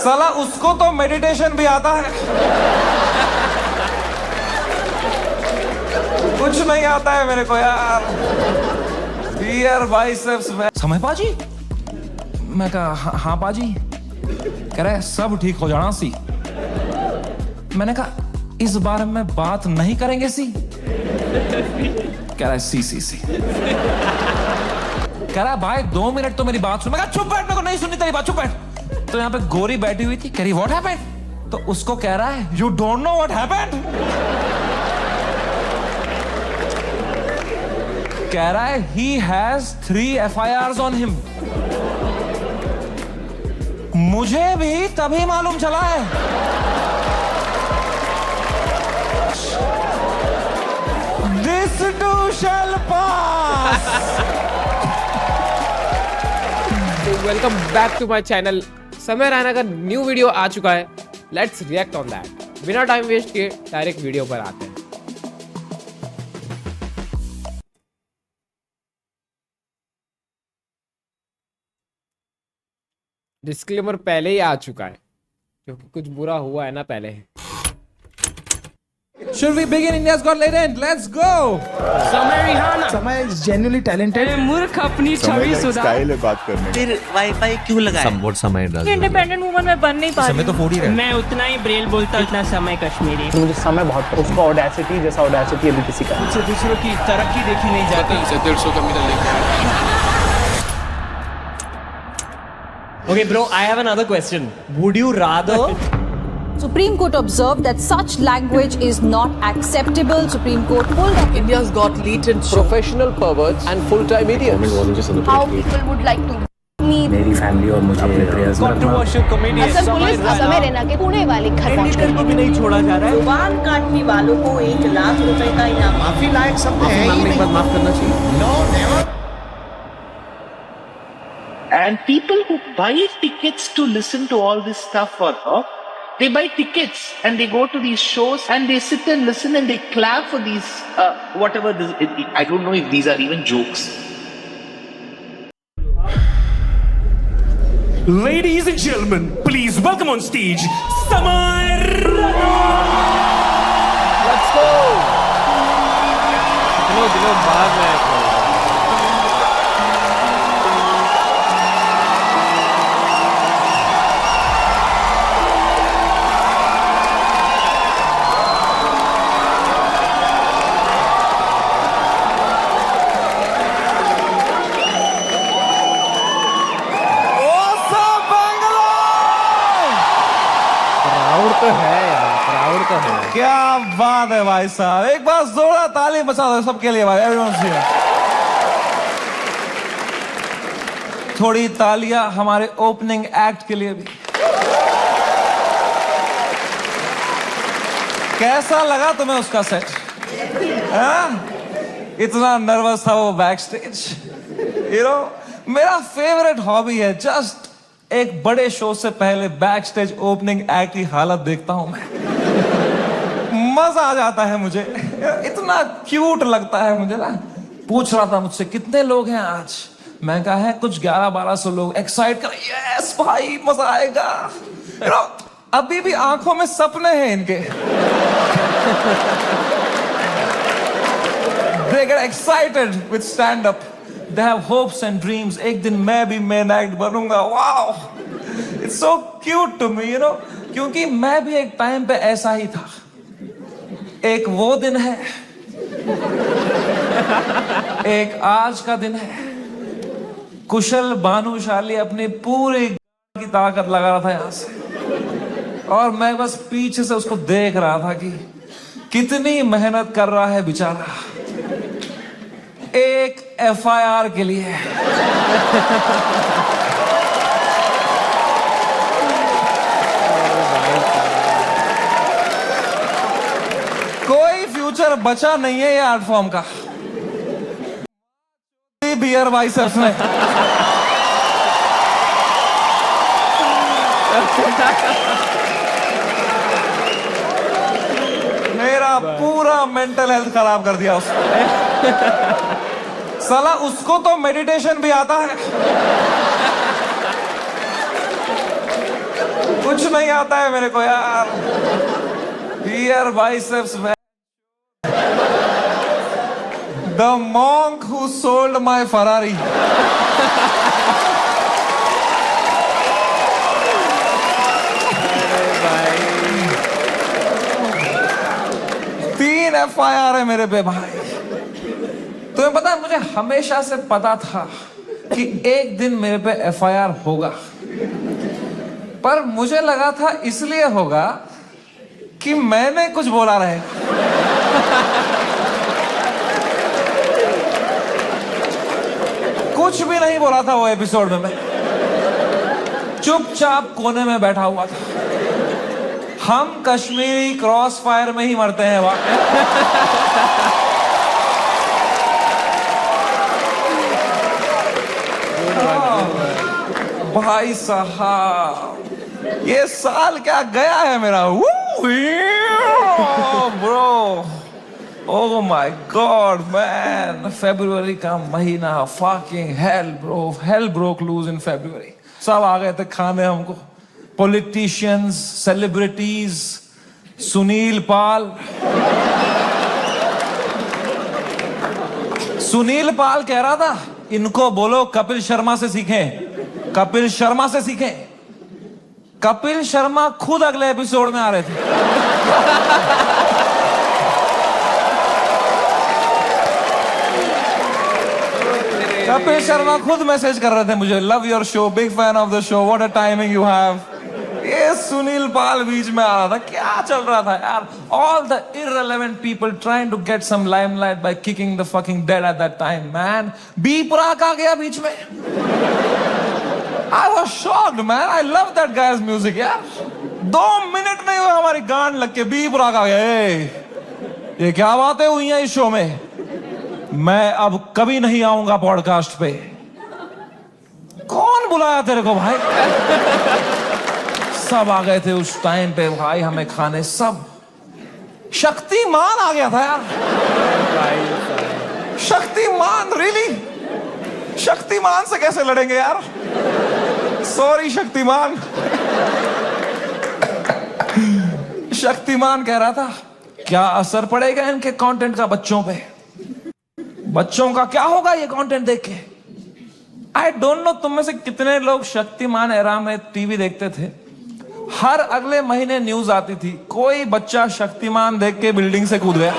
साला उसको तो मेडिटेशन भी आता है, कुछ नहीं आता है मेरे को यार। बियर बाइसेप्स में समय पाजी। मैं कहा हाँ पाजी। कह रहा है सब ठीक हो जाना सी। मैंने कहा इस बारे में बात नहीं करेंगे सी। कह रहा है सी। कह रहा है भाई 2 मिनट तो मेरी बात सुन। मैं कहा चुप बैठ, मेरे को नहीं सुननी तेरी बात, चुप बैठ। तो यहाँ पे गोरी बैठी हुई थी, कह रही व्हाट हैपेंड। तो उसको कह रहा है you don't know what happened. कह रहा है he has 3 FIRs on him. मुझे भी तभी मालूम चला है। This too shall pass. Welcome back to my channel. Samay Raina का न्यू वीडियो आ चुका है। Let's react on that. बिना टाइम वेस्ट किए डायरेक्ट वीडियो पर आते हैं। डिस्क्लेमर पहले ही आ चुका है क्योंकि कुछ बुरा हुआ है ना पहले। Should we begin India's Got Talent? Let's go. समय रिहाना। समय is genuinely talented. अरे मूर्ख अपनी छवि सुधार। स्टाइल है बात करने की। फिर वाईफाई क्यों लगाया? समवॉट समय इंडिपेंडेंट वुमन में बन नहीं पा रही। समय तो 4 ही रहे। मैं उतना ही ब्रेल बोलता उतना समय कश्मीरी। मुझे समय बहुत उसका ऑडेसिटी जैसा ऑडेसिटी अभी किसी का मुझसे दूसरों की तरक्की देखी नहीं जाती। 150 का मेडल लेके। Okay, bro, I have another question. Would you rather Supreme Court observed that such language is not acceptable. Supreme Court pulled up India's got latent professional perverts and full time idiots. how people would like to meet. मेरी family और मुझे prayers में controversial comedian Assam police समय रैना के पुणे वाले घर पहुंच गई। को भी नहीं छोड़ा जा रहा है? जुबान काटने वालों को 1 लाख रुपए का इनाम। माफी लायक शब्द है ही नहीं। माफ करना चाहिए। No, never. And people who buy tickets to listen to all this stuff for her, they buy tickets and they go to these shows and they sit and listen and they clap for these whatever this, I don't know if these are even jokes. Ladies and gentlemen, please welcome on stage Samay Rana. Let's go. दिनों बाद में proud तो है यार, proud तो है। क्या बात है भाई साहब, एक बार जोरदार ताली बजा दो सबके लिए भाई। एवरीवन से थोड़ी तालियां हमारे ओपनिंग एक्ट के लिए भी। कैसा लगा तुम्हें उसका सेट? इतना नर्वस था वो बैक स्टेज। मेरा फेवरेट हॉबी है जस्ट एक बड़े शो से पहले बैक स्टेज ओपनिंग एक्ट की हालत देखता हूं मैं। मजा आ जाता है मुझे, इतना क्यूट लगता है मुझे ना। पूछ रहा था मुझसे कितने लोग हैं आज। मैं कहा है कुछ 1100-1200 लोग। एक्साइट कर, यस भाई मजा आएगा। अभी भी आंखों में सपने हैं इनके। They get excited with stand up. They have hopes and dreams. एक दिन मैं भी main act बनूंगा। Wow, it's so cute to me, you know. क्योंकि मैं भी एक टाइम पे ऐसा ही था। एक वो दिन है, एक आज का दिन है। कुशल भानुशाली अपनी पूरी की ताकत लगा रहा था यहाँ से, और मैं बस पीछे से उसको देख रहा था कि कितनी मेहनत कर रहा है बेचारा एक FIR के लिए। कोई फ्यूचर बचा नहीं है ये आर्ट फॉर्म का। बियर बाइसेप्स में मेरा पूरा मेंटल हेल्थ खराब कर दिया उसने। साला उसको तो मेडिटेशन भी आता है, कुछ नहीं आता है मेरे को यार। Here biceps man. The monk who sold my Ferrari. तीन FIR है मेरे पे भाई। तुम्हें पता है, मुझे हमेशा से पता था कि एक दिन मेरे पे FIR होगा, पर मुझे लगा था इसलिए होगा कि मैंने कुछ बोला रहे। कुछ भी नहीं बोला था वो एपिसोड में, मैं चुपचाप कोने में बैठा हुआ था। हम कश्मीरी क्रॉस फायर में ही मरते हैं भाई साहब, ये साल क्या गया है मेरा। Bro, oh my god man, फरवरी का महीना, fucking hell bro, hell broke loose in February. सब आ गए थे खाने हमको, पॉलिटिशियंस, सेलिब्रिटीज, सुनील पाल। सुनील पाल कह रहा था इनको बोलो कपिल शर्मा से सीखें, कपिल शर्मा से सीखें। कपिल शर्मा खुद अगले एपिसोड में आ रहे थे। कपिल शर्मा खुद मैसेज कर रहे थे मुझे, love your show, big fan of the show, what a timing you have. ये सुनील पाल बीच में आ रहा था, क्या चल रहा था यार। All the irrelevant people trying to get some limelight by kicking the fucking dead at that time, man. B Praak आ गया बीच में। I was shocked, man. I love that guy's music, यार। 2 मिनट नहीं हुए हमारी गांड लग के बी प्राक आ गया। ये क्या बातें हुई हैं इस शो में। मैं अब कभी नहीं आऊंगा पॉडकास्ट पे। कौन बुलाया तेरे को भाई? सब आ गए थे उस टाइम पे भाई हमें खाने, सब। शक्तिमान आ गया था यार। शक्तिमान, रियली? शक्तिमान से कैसे लड़ेंगे यार? सॉरी शक्तिमान। शक्तिमान कह रहा था क्या असर पड़ेगा इनके कंटेंट का बच्चों पे, बच्चों का क्या होगा ये कंटेंट देख के। आई डोंट नो तुम में से कितने लोग शक्तिमान एरा में टीवी देखते थे। हर अगले महीने न्यूज आती थी, कोई बच्चा शक्तिमान देख के बिल्डिंग से कूद गया।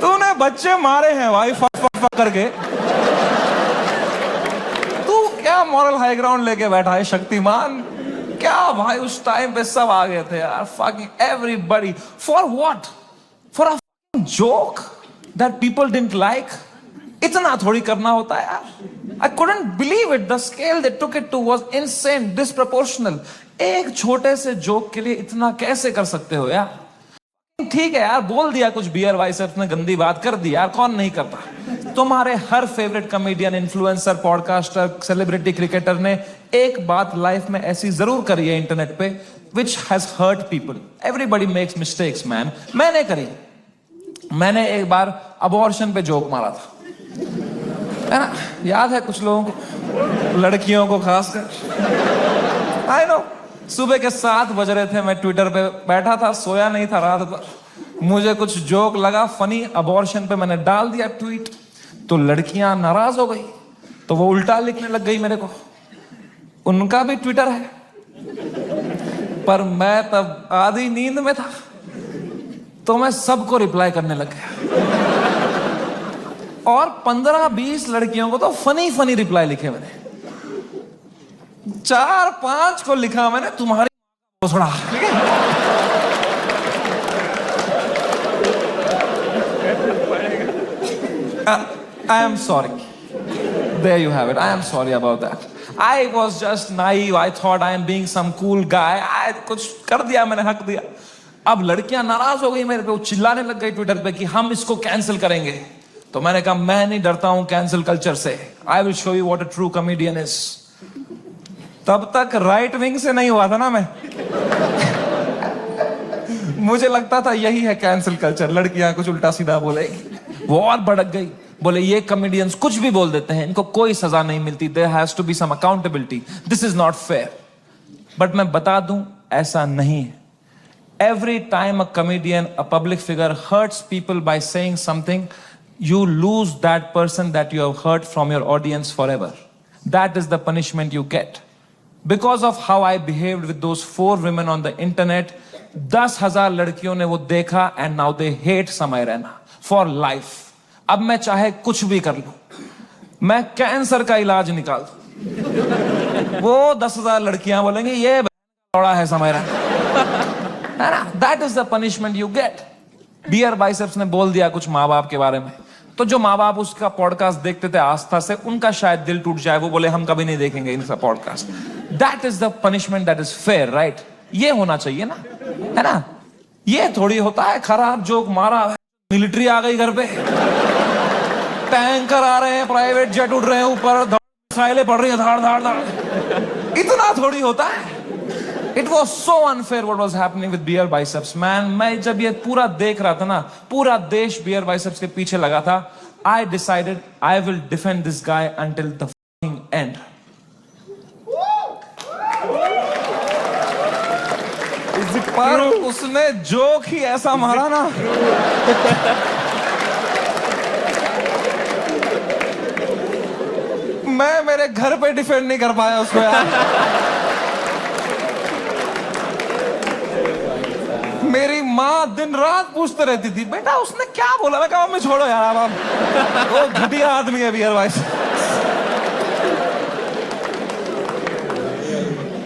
तूने बच्चे मारे हैं भाई फक फक फक करके। तू क्या मॉरल हाई ग्राउंड लेके बैठा है शक्तिमान? क्या भाई उस टाइम पे सब आ गए थे यार, fucking everybody. For what? For a joke that people didn't like. इतना थोड़ी करना होता है यार। I couldn't believe it. The scale they took it to was insane, disproportional. एक छोटे से जोक के लिए इतना कैसे कर सकते हो यार? ठीक है यार, बोल दिया कुछ बियर बाइसेप्स ने, गंदी बात कर दी यार, कौन नहीं करता। तुम्हारे हर favourite comedian, influencer, podcaster, celebrity, cricketer ने एक बात लाइफ में ऐसी जरूर करी है इंटरनेट पे, which has hurt people. Everybody makes mistakes, man. मैंने करी। मैंने एक बार अबॉर्शन पे जोक मारा था, है ना? याद है कुछ लोगों को, लड़कियों को खासकर। आई नो, सुबह के 7 बज रहे थे, मैं ट्विटर पे बैठा था, सोया नहीं था रात भर। मुझे कुछ जोक लगा फनी अबॉर्शन पे, मैंने डाल दिया ट्वीट, तो लड़कियां नाराज हो गई, तो वो उल्टा लिखने लग गई मेरे को। उनका भी ट्विटर है, पर मैं तब आधी नींद में था, तो मैं सबको रिप्लाई करने लग गया। और 15-20 लड़कियों को तो फनी फनी रिप्लाई लिखे मैंने। 4-5 को लिखा मैंने तुम्हारी भोसड़ा। I am sorry. There you have it. I am sorry about that. I was just naive. I thought I am being some cool guy. कुछ कर दिया मैंने, हक दिया। अब लड़कियां नाराज हो गई मेरे पे, वो चिल्लाने लग गई ट्विटर पे कि हम इसको कैंसिल करेंगे। तो मैंने कहा मैं नहीं डरता हूं कैंसिल कल्चर से। I will show you what a true comedian is. तब तक राइट विंग से नहीं हुआ था ना मैं। मुझे लगता था यही है कैंसिल कल्चर, लड़कियां कुछ उल्टा सीधा बोलेगी। वो और भड़क गई, बोले ये कॉमेडियंस कुछ भी बोल देते हैं, इनको कोई सजा नहीं मिलती, there has to be some accountability, this is not fair. But मैं बता दूं ऐसा नहीं है. Every time a comedian, a public figure hurts people by saying something, you lose that person that you have hurt from your audience forever. That is the punishment you get. Because of how I behaved with those 4 women on the internet, 10,000 लड़कियों ने वो देखा and now they hate समय Raina for life. अब मैं चाहे कुछ भी कर लूं, मैं कैंसर का इलाज निकाल दूं, वो 10,000 लड़कियां बोलेंगे ये बड़ा है Samay Raina. That is the punishment you get. Beer Biceps ने बोल दिया कुछ माँ बाप के बारे में, तो जो माँ बाप उसका पॉडकास्ट देखते थे आस्था से, उनका शायद दिल टूट जाए, वो बोले हम कभी नहीं देखेंगे इनका podcast. That is the punishment that is fair, right? ये होना चाहिए ना, है ना? ये थोड़ी होता है खराब जोक मारा, मिलिट्री आ गई घर पे, टैंकर आ रहे हैं, प्राइवेट जेट उड़ रहे हैं ऊपर, मिसाइलें पड़ रही हैं धाड़ धाड़ धाड़, इतना थोड़ी होता है. It was so unfair what was happening with beer biceps, man. मैं जब ये पूरा देख रहा था ना, पूरा देश beer biceps के पीछे लगा था. I decided I will defend this guy until the fucking end. पर उसने जोक ही ऐसा मारा ना, मैं मेरे घर पे डिफेंड नहीं कर पाया उसको यार. मेरी माँ दिन रात पूछते रहती थी, बेटा उसने क्या बोला. मैं कहा मम्मी छोड़ो यार, अब वो घटिया आदमी है बियर भाई.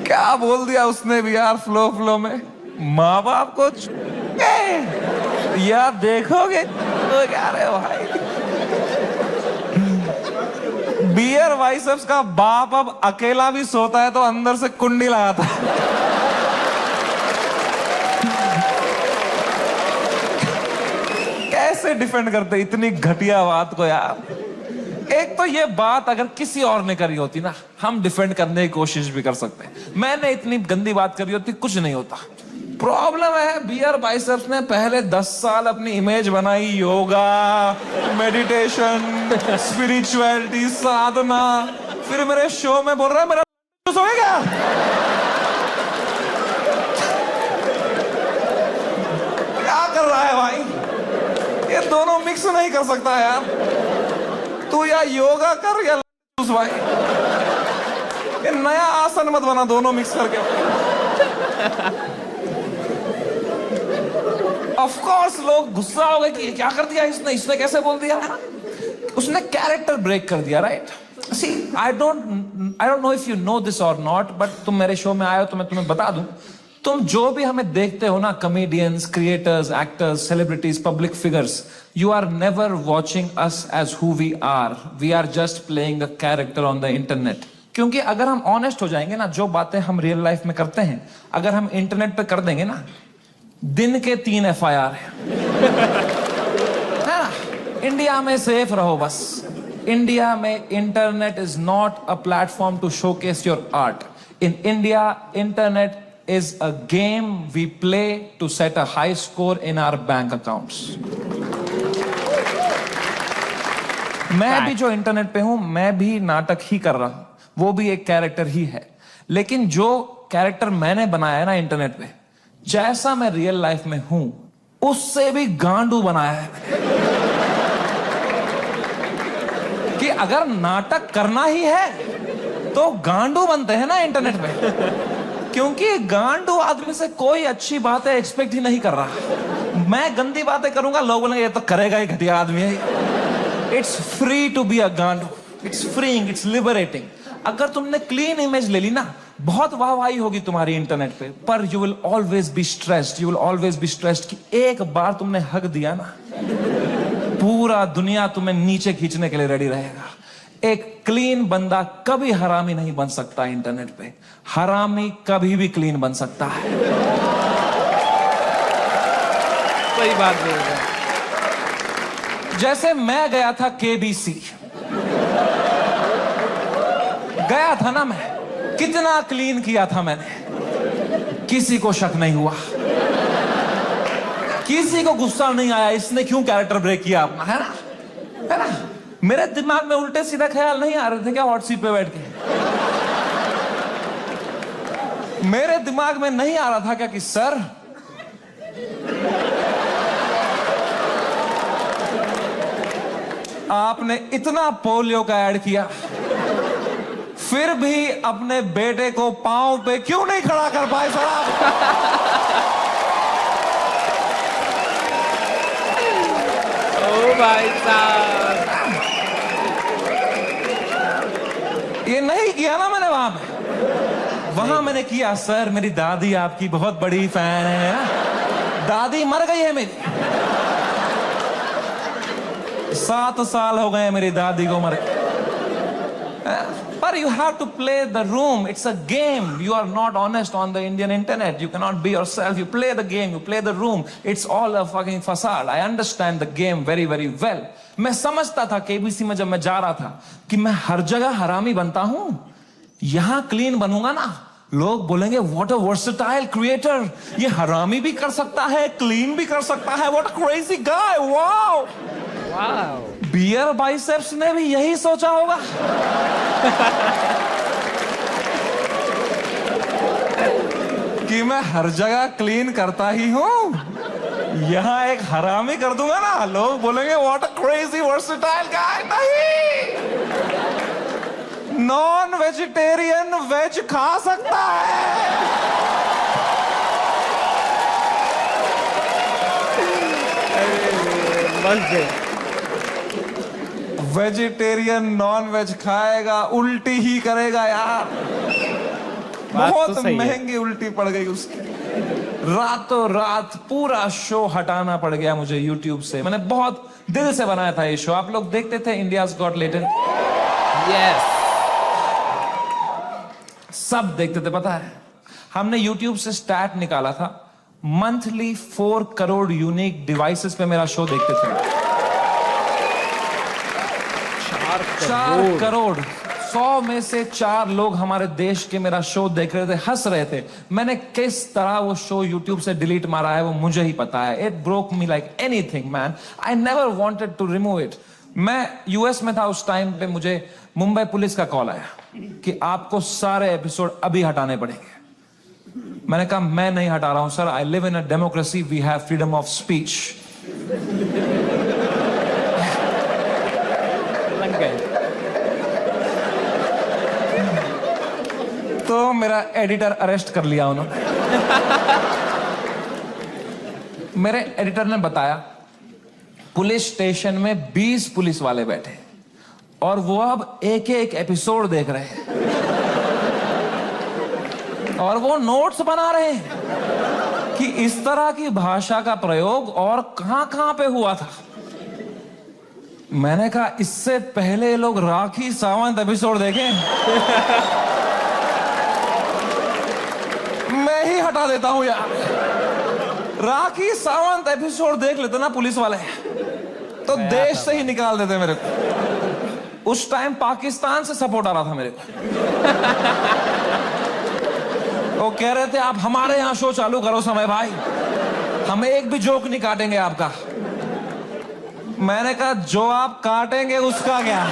क्या बोल दिया उसने भी यार फ्लो में. माँ बाप को यार देखोगे तो क्या रे भाई. बियर बाइसेप्स का बाप अब अकेला भी सोता है तो अंदर से कुंडी लगाता है. कैसे डिफेंड करते इतनी घटिया बात को यार. एक तो ये बात अगर किसी और ने करी होती ना, हम डिफेंड करने की कोशिश भी कर सकते. मैंने इतनी गंदी बात करी होती, कुछ नहीं होता. प्रॉब्लम है बियर बाइसेप्स ने पहले 10 साल अपनी इमेज बनाई, योगा, मेडिटेशन, स्पिरिचुअलिटी, साधना, फिर मेरे शो में बोल रहा है मेरा हो गया. क्या कर रहा है भाई, ये दोनों मिक्स नहीं कर सकता यार. तू या योगा कर या भाई, ये नया आसन मत बना दोनों मिक्स करके. ऑफ कोर्स लोग गुस्सा हो गए कि क्या कर दिया इसने कैसे बोल दिया. उसने कैरेक्टर ब्रेक कर दिया, right. See I don't know if you know this or not, but तुम मेरे शो में आए हो तो मैं तुम्हें बता दूं. तुम जो भी हमें देखते हो ना, comedians, creators, actors, celebrities, public figures, you are never watching us as who we are. We are just playing a character on the internet. क्योंकि अगर हम ऑनेस्ट हो जाएंगे ना, जो बातें हम रियल लाइफ में करते हैं अगर हम इंटरनेट पे कर देंगे ना, दिन के 3 FIR है ना. इंडिया में सेफ रहो बस. इंडिया में internet is not a platform to showcase your art. In India internet is a game we play to set a high score in our bank accounts. मैं भी जो इंटरनेट पे हूं, मैं भी नाटक ही कर रहा हूं, वो भी एक कैरेक्टर ही है. लेकिन जो कैरेक्टर मैंने बनाया है ना इंटरनेट पे, जैसा मैं रियल लाइफ में हूं उससे भी गांडू बनाया है कि अगर नाटक करना ही है तो गांडू बनते हैं ना इंटरनेट पे. क्योंकि गांडू आदमी से कोई अच्छी बातें एक्सपेक्ट ही नहीं कर रहा. मैं गंदी बातें करूंगा, लोग बोलेंगे ये तो करेगा ही, घटिया आदमी है. It's free to be a गांडू. It's freeing, it's liberating. अगर तुमने क्लीन इमेज ले ली ना, बहुत वाहवाही होगी तुम्हारी इंटरनेट पे, पर you will always be stressed. You will always be stressed कि एक बार तुमने हक दिया ना, पूरा दुनिया तुम्हें नीचे खींचने के लिए रेडी रहेगा. एक क्लीन बंदा कभी हरामी नहीं बन सकता इंटरनेट पे. हरामी कभी भी क्लीन बन सकता है. सही बात बोल रहे. जैसे मैं गया था KBC, गया था ना, मैं कितना क्लीन किया था मैंने, किसी को शक नहीं हुआ, किसी को गुस्सा नहीं आया इसने क्यों कैरेक्टर ब्रेक किया अपना, है ना, है ना. मेरे दिमाग में उल्टे सीधा ख्याल नहीं आ रहे थे क्या हॉट सीट पे बैठ के. मेरे दिमाग में नहीं आ रहा था क्या कि सर आपने इतना पोलियो का ऐड किया, फिर भी अपने बेटे को पांव पे क्यों नहीं खड़ा कर पाए सर आप? ओ भाई साहब, ये नहीं किया ना मैंने वहां पे। वहां मैंने किया, सर मेरी दादी आपकी बहुत बड़ी फैन है ना? दादी मर गई है मेरी, 7 साल हो गए मेरी दादी को मरे। But you have to play the room. It's a game. You are not honest on the Indian internet. You cannot be yourself. You play the game. You play the room. It's all a fucking facade. I understand the game very, very well. मैं समझता था KBC में जब मैं जा रहा था कि मैं हर जगह हरामी बनता हूं, यहां क्लीन बनूंगा ना, लोग बोलेंगे व्हाट अ वर्सेटाइल क्रिएटर, ये हरामी भी कर सकता है, क्लीन भी कर सकता है, what a crazy guy, wow. Wow, Beer Biceps ने भी यही सोचा होगा। कि मैं हर जगह क्लीन करता ही हूं, यहां एक हरामी कर दूंगा ना, लोग बोलेंगे व्हाट अ क्रेजी वर्सेटाइल गाय। नहीं, नॉन वेजिटेरियन वेज खा सकता है। वेजिटेरियन नॉन वेज खाएगा, उल्टी ही करेगा यार। बात तो बहुत सही है। महंगी उल्टी पड़ गई उसकी। रातों रात पूरा शो हटाना पड़ गया मुझे YouTube से। मैंने बहुत दिल से बनाया था ये शो। आप लोग देखते थे इंडियाज गॉट लेटेंट? यस, सब देखते थे। पता है, हमने YouTube से स्टैट निकाला था, मंथली 4 करोड़ यूनिक डिवाइसेस पे मेरा शो देखते थे। 4 करोड़, 100 में से 4 लोग हमारे देश के मेरा शो देख रहे थे, हंस रहे थे। मैंने किस तरह वो शो YouTube से डिलीट मारा है वो मुझे ही पता है। It broke me like anything man. I never wanted to remove it. मैं यूएस में था उस टाइम पे, मुझे मुंबई पुलिस का कॉल आया कि आपको सारे एपिसोड अभी हटाने पड़ेंगे। मैंने कहा मैं नहीं हटा रहा हूं sir, I live in a democracy, we have freedom of speech. लग गए। तो मेरा एडिटर अरेस्ट कर लिया उन्होंने। मेरे एडिटर ने बताया पुलिस स्टेशन में 20 पुलिस वाले बैठे और वो अब एक एक एपिसोड देख रहे हैं और वो नोट्स बना रहे हैं कि इस तरह की भाषा का प्रयोग और कहां पे हुआ था। मैंने कहा इससे पहले ये लोग राखी सावंत एपिसोड देखें। मैं ही हटा देता हूं यार। राखी सावंत एपिसोड देख लेते ना पुलिस वाले तो देश से ही निकाल देते मेरे को। उस टाइम पाकिस्तान से सपोर्ट आ रहा था मेरे को। वो कह रहे थे आप हमारे यहां शो चालू करो समय भाई, हम एक भी जोक नहीं काटेंगे आपका। मैंने कहा जो आप काटेंगे उसका क्या।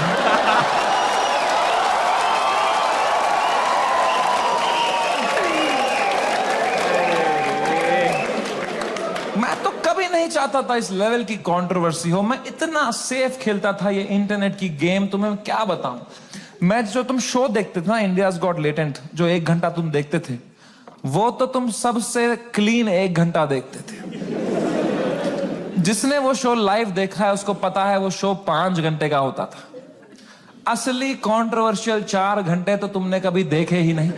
मैं तो कभी नहीं चाहता था इस लेवल की कंट्रोवर्सी हो। मैं इतना सेफ खेलता था ये इंटरनेट की गेम, तुम्हें क्या बताऊं। मैं जो तुम शो देखते थे ना इंडियाज गॉट लेटेंट, जो 1 घंटा तुम देखते थे, वो तो तुम सबसे क्लीन 1 घंटा देखते थे। जिसने वो शो लाइव देखा है उसको पता है वो शो 5 घंटे का होता था। असली कंट्रोवर्शियल 4 घंटे तो तुमने कभी देखे ही नहीं,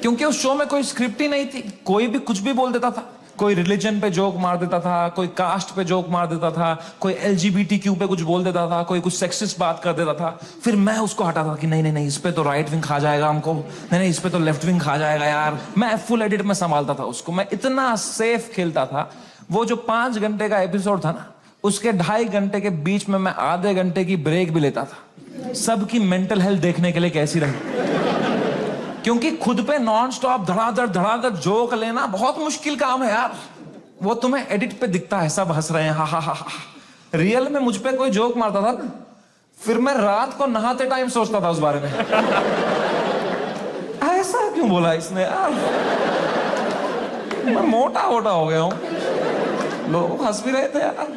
क्योंकि उस शो में कोई स्क्रिप्ट ही नहीं थी। कोई भी कुछ भी बोल देता था। कोई रिलीजन पे जोक मार देता था, कोई कास्ट पे जोक मार देता था, कोई LGBTQ पे कुछ बोल देता था, कोई कुछ सेक्सिस्ट बात कर देता था। फिर मैं उसको हटाता था कि नहीं नहीं नहीं, इस पे तो राइट विंग खा जाएगा हमको, नहीं नहीं इस पे तो लेफ्ट विंग खा जाएगा यार। मैं फुल एडिट में संभालता था उसको। मैं इतना सेफ खेलता था। वो जो 5 घंटे का एपिसोड था ना, उसके 2.5 घंटे के बीच में मैं आधे घंटे की ब्रेक भी लेता था, सबकी मेंटल हेल्थ देखने के लिए कैसी रही। क्योंकि खुद पे नॉन स्टॉप धड़ाधड़ जोक लेना बहुत मुश्किल काम है यार। वो तुम्हें एडिट पे दिखता है सब हंस रहे हैं, हा हा हा हा। रियल में मुझ पे कोई जोक मारता था ना, फिर मैं रात को नहाते टाइम सोचता था उस बारे में। ऐसा क्यों क्यों बोला इसने यार? मैं मोटा हो गया हूं। लोग हंस भी रहे थे यार।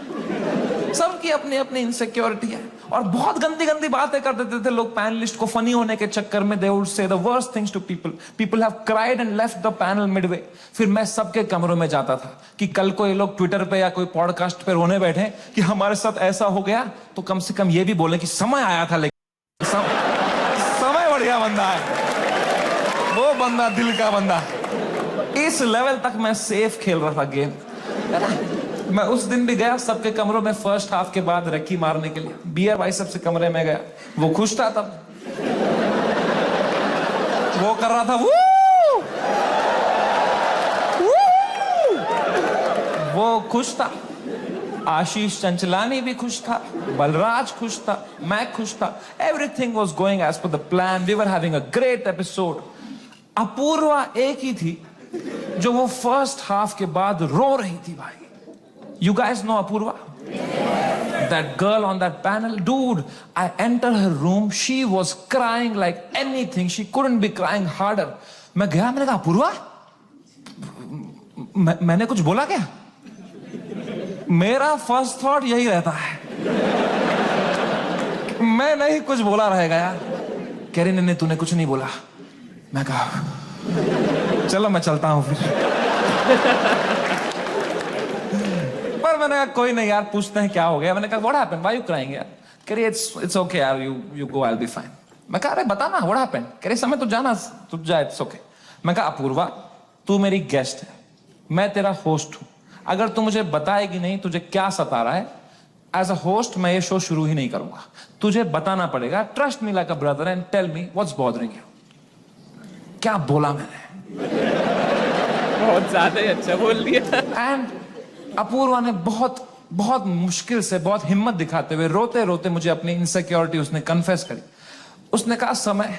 सबकी अपनी अपनी इनसिक्योरिटी है और बहुत गंदी गंदी बातें कर देते थे लोग पैनलिस्ट को फनी होने के चक्कर में। They would say the worst things to people. People have cried and left the panel midway. फिर मैं सबके कमरों में जाता था कि कल को ये लोग ट्विटर पे या कोई पॉडकास्ट पे रोने बैठे कि हमारे साथ ऐसा हो गया, तो कम से कम ये भी बोले कि समय आया था, लेकिन समय बढ़िया बंदा है वो, बंदा दिल का बंदा। इस लेवल तक मैं सेफ खेल रहा था गेम। मैं उस दिन भी गया सबके कमरों में फर्स्ट हाफ के बाद रक्की मारने के लिए। बियर भाई सबसे कमरे में गया, वो खुश था तब, वो कर रहा था वू! वो खुश था। आशीष चंचलानी भी खुश था, बलराज खुश था, मैं खुश था। Everything was going as per the plan. We were having a great episode. Apoorva एक ही थी जो वो फर्स्ट हाफ के बाद रो रही थी भाई। You guys know Apurva? That girl on that panel? Dude, I entered her room. She was crying like anything. She couldn't be crying harder. मैं गया, मैंने कहा अपूर्वा, मैंने कुछ बोला क्या? मेरा फर्स्ट थॉट यही रहता है, मैं नहीं कुछ बोला रहेगा यार। कह रही नहीं तूने कुछ नहीं बोला। मैं कहा चलो मैं चलता हूं फिर। पर मैंने कहा कोई नहीं यार, पूछते हैं क्या हो गया। मैंने कहा what happened, why you crying यार? कह रही इट्स ओके यार, you go, I will be fine. मैं कहा अरे बता ना व्हाट हैपेंड। कह रही समय तो जाना, तू जा, इट्स ओके। मैं कहा अपूर्वा तू मेरी गेस्ट है, मैं तेरा होस्ट हूं। अगर तू मुझे बताएगी नहीं तुझे क्या सता रहा है, एज अ होस्ट मैं ये शो शुरू ही नहीं करूंगा। तुझे बताना पड़ेगा। Trust me like a brother and tell me what's bothering you. क्या बोला मैंने? बहुत ज्यादा ही अच्छा बोल दिया। एंड अपूर्वा ने बहुत बहुत मुश्किल से, बहुत हिम्मत दिखाते हुए, रोते रोते मुझे अपनी इनसिक्योरिटी उसने कन्फेस करी। उसने कहा समय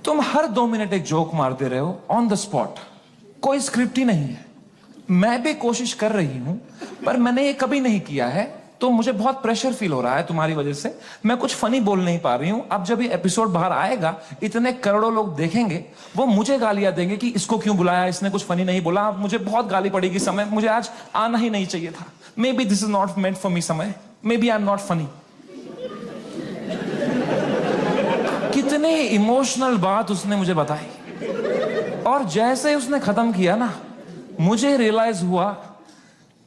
तुम हर 2 मिनट एक जोक मारते रहे हो ऑन द स्पॉट, कोई स्क्रिप्ट ही नहीं है। मैं भी कोशिश कर रही हूं पर मैंने ये कभी नहीं किया है, तो मुझे बहुत प्रेशर फील हो रहा है तुम्हारी वजह से। मैं कुछ फनी बोल नहीं पा रही हूं। अब जब ये एपिसोड बाहर आएगा, इतने करोड़ों लोग देखेंगे, वो मुझे गालियां देंगे कि इसको क्यों बुलाया, इसने कुछ फनी नहीं बोला। मुझे बहुत गाली पड़ेगी समय, मुझे आज आना ही नहीं चाहिए था। Maybe this is not meant for me समय, maybe I am not funny. कितने इमोशनल बात उसने मुझे बताई, और जैसे ही उसने खत्म किया ना, मुझे रियलाइज हुआ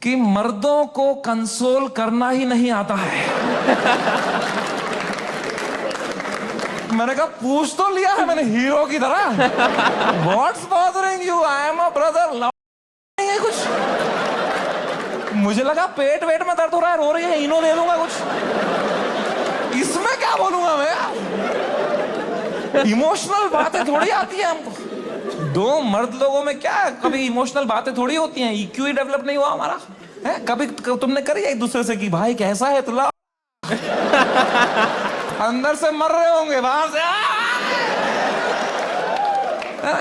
कि मर्दों को कंसोल करना ही नहीं आता है। मैंने कहा पूछ तो लिया है मैंने हीरो की तरह, what's bothering you, I am a brother. नहीं है कुछ, मुझे लगा पेट वेट में दर्द हो रहा है, रो रही है, इनो दे दूंगा कुछ। इसमें क्या बोलूंगा मैं? इमोशनल बातें थोड़ी आती है हमको। 2 मर्द लोगों में क्या कभी इमोशनल बातें थोड़ी होती हैं? EQ ही डेवलप नहीं हुआ हमारा है? कभी तुमने करी एक दूसरे से कि भाई कैसा है तुला? अंदर से मर रहे होंगे, बाहर से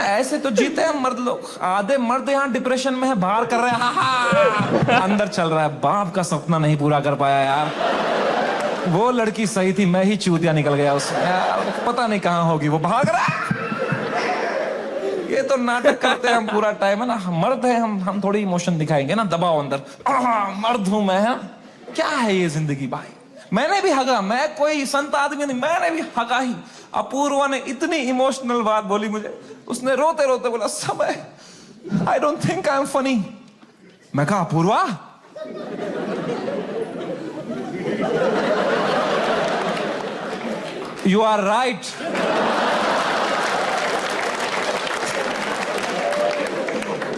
ऐसे तो जीते हैं मर्द लोग। आधे मर्द यहाँ डिप्रेशन में है, बाहर कर रहे हैं, अंदर चल रहा है बाप का सपना नहीं पूरा कर पाया यार। वो लड़की सही थी, मैं ही चूतिया निकल गया उसमें यार, पता नहीं कहाँ होगी, वो भाग रहा है। ये तो नाटक करते हैं हम पूरा टाइम है ना। मर्द है हम थोड़ी इमोशन दिखाएंगे ना, दबाओ अंदर। मर्द हूं मैं, क्या है ये जिंदगी भाई। मैंने भी हगा, मैं कोई संत आदमी नहीं, मैंने भी हगा ही। अपूर्वा ने इतनी इमोशनल बात बोली मुझे, उसने रोते रोते बोला समय आई don't think I am funny. मैं कहा अपूर्वा यू आर राइट।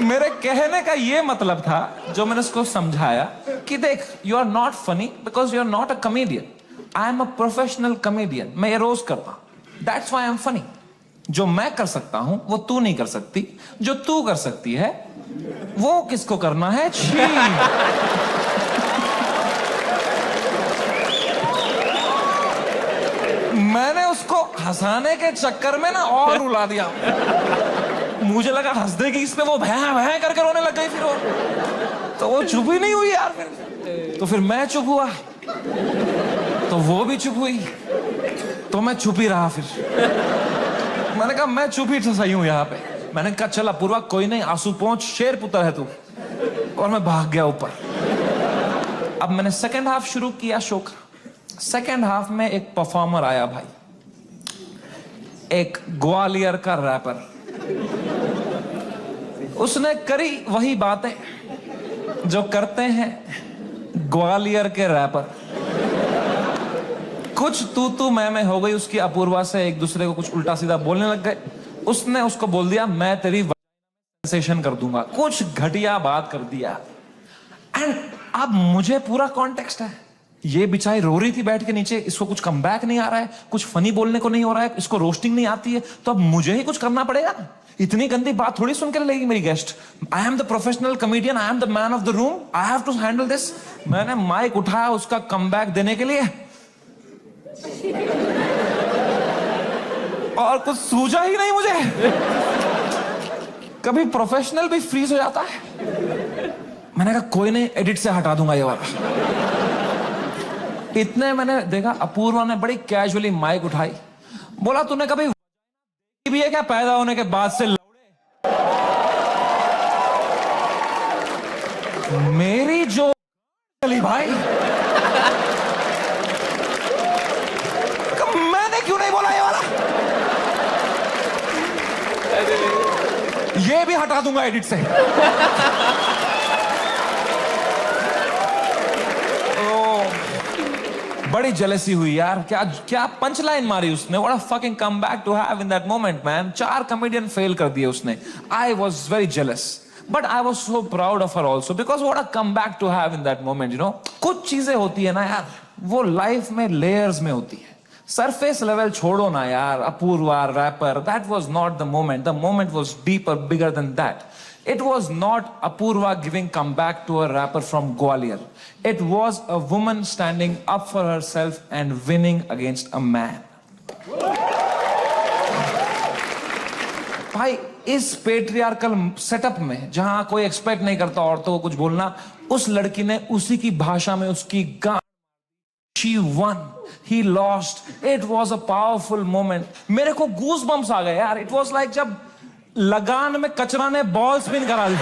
मेरे कहने का ये मतलब था, जो मैंने उसको समझाया कि देख you are not funny because you are not a comedian, I am a professional comedian. मैं ये रोज करता हूं, that's why I am funny. जो मैं कर सकता हूं वो तू नहीं कर सकती, जो तू कर सकती है वो किसको करना है? छी। मैंने उसको हंसाने के चक्कर में ना और रुला दिया। मुझे लगा हंस देगी इस पे, वो भैं भैं करके रोने लग गई। फिर वो तो वो चुप ही नहीं हुई यार। फिर तो फिर मैं चुप हुआ, तो वो भी चुप हुई, तो मैं चुप ही रहा। फिर मैंने कहा मैं चुप ही सही हूं यहाँ पे। मैंने कहा चल अपूर्वा कोई नहीं, आंसू पहुंच, शेर पुत्र है तू। और मैं भाग गया ऊपर। अब मैंने सेकंड हाफ शुरू किया शो का। सेकंड हाफ में एक परफॉर्मर आया भाई, एक ग्वालियर का रैपर। उसने करी वही बातें जो करते हैं ग्वालियर के रैपर। कुछ तू मैं हो गई उसकी अपूर्वा से, एक दूसरे को कुछ उल्टा सीधा बोलने लग गए। उसने उसको बोल दिया मैं तेरी सेशन कर दूंगा, कुछ घटिया बात कर दिया। एंड अब मुझे पूरा कॉन्टेक्स्ट है, ये बेचारी रो रही थी बैठ के नीचे, इसको कुछ कमबैक नहीं आ रहा है, कुछ फनी बोलने को नहीं हो रहा है, इसको रोस्टिंग नहीं आती है, तो अब मुझे ही कुछ करना पड़ेगा। इतनी गंदी बात थोड़ी सुन के लेगी मेरी guest. I am the professional comedian, I am the man of the room, I have to handle this. मैंने माइक उठाया उसका कमबैक देने के लिए, और कुछ सूझा ही नहीं मुझे। कभी प्रोफेशनल भी फ्रीज हो जाता है। मैंने कहा कोई नहीं, एडिट से हटा दूंगा ये वाला। इतने मैंने देखा अपूर्वा ने बड़ी कैजुअली माइक उठाई, बोला तूने कभी भी है क्या पैदा होने के बाद से लौड़े? मेरी जो चली भाई, मैंने क्यों नहीं बोला ये वाला? ये भी हटा दूंगा एडिट से। बड़ी जेलसी हुई यार। क्या क्या पंच लाइन मारी उसने। What a fucking comeback to have in that moment man. 4 comedian fail कर दिए उसने। I was very jealous but I was so proud of her also because what a comeback to have in that moment. You know, कुछ चीजें होती है ना यार, वो लाइफ में लेयर्स में होती है। सरफेस लेवल छोड़ो ना यार। Apoorva rapper, that was not the moment. The moment was deeper, bigger than that. It was not Apurva giving comeback to a rapper from Gwalior. It was a woman standing up for herself and winning against a man. भाई इस patriarchal setup में जहां कोई expect नहीं करता औरतों को कुछ बोलना, उस लड़की ने उसी की भाषा में उसकी गान। She won. He lost. It was a powerful moment. मेरे को गूज बम्स आ गए यार. It was like जब लगान में कचरा ने बॉल स्पिन करा दी।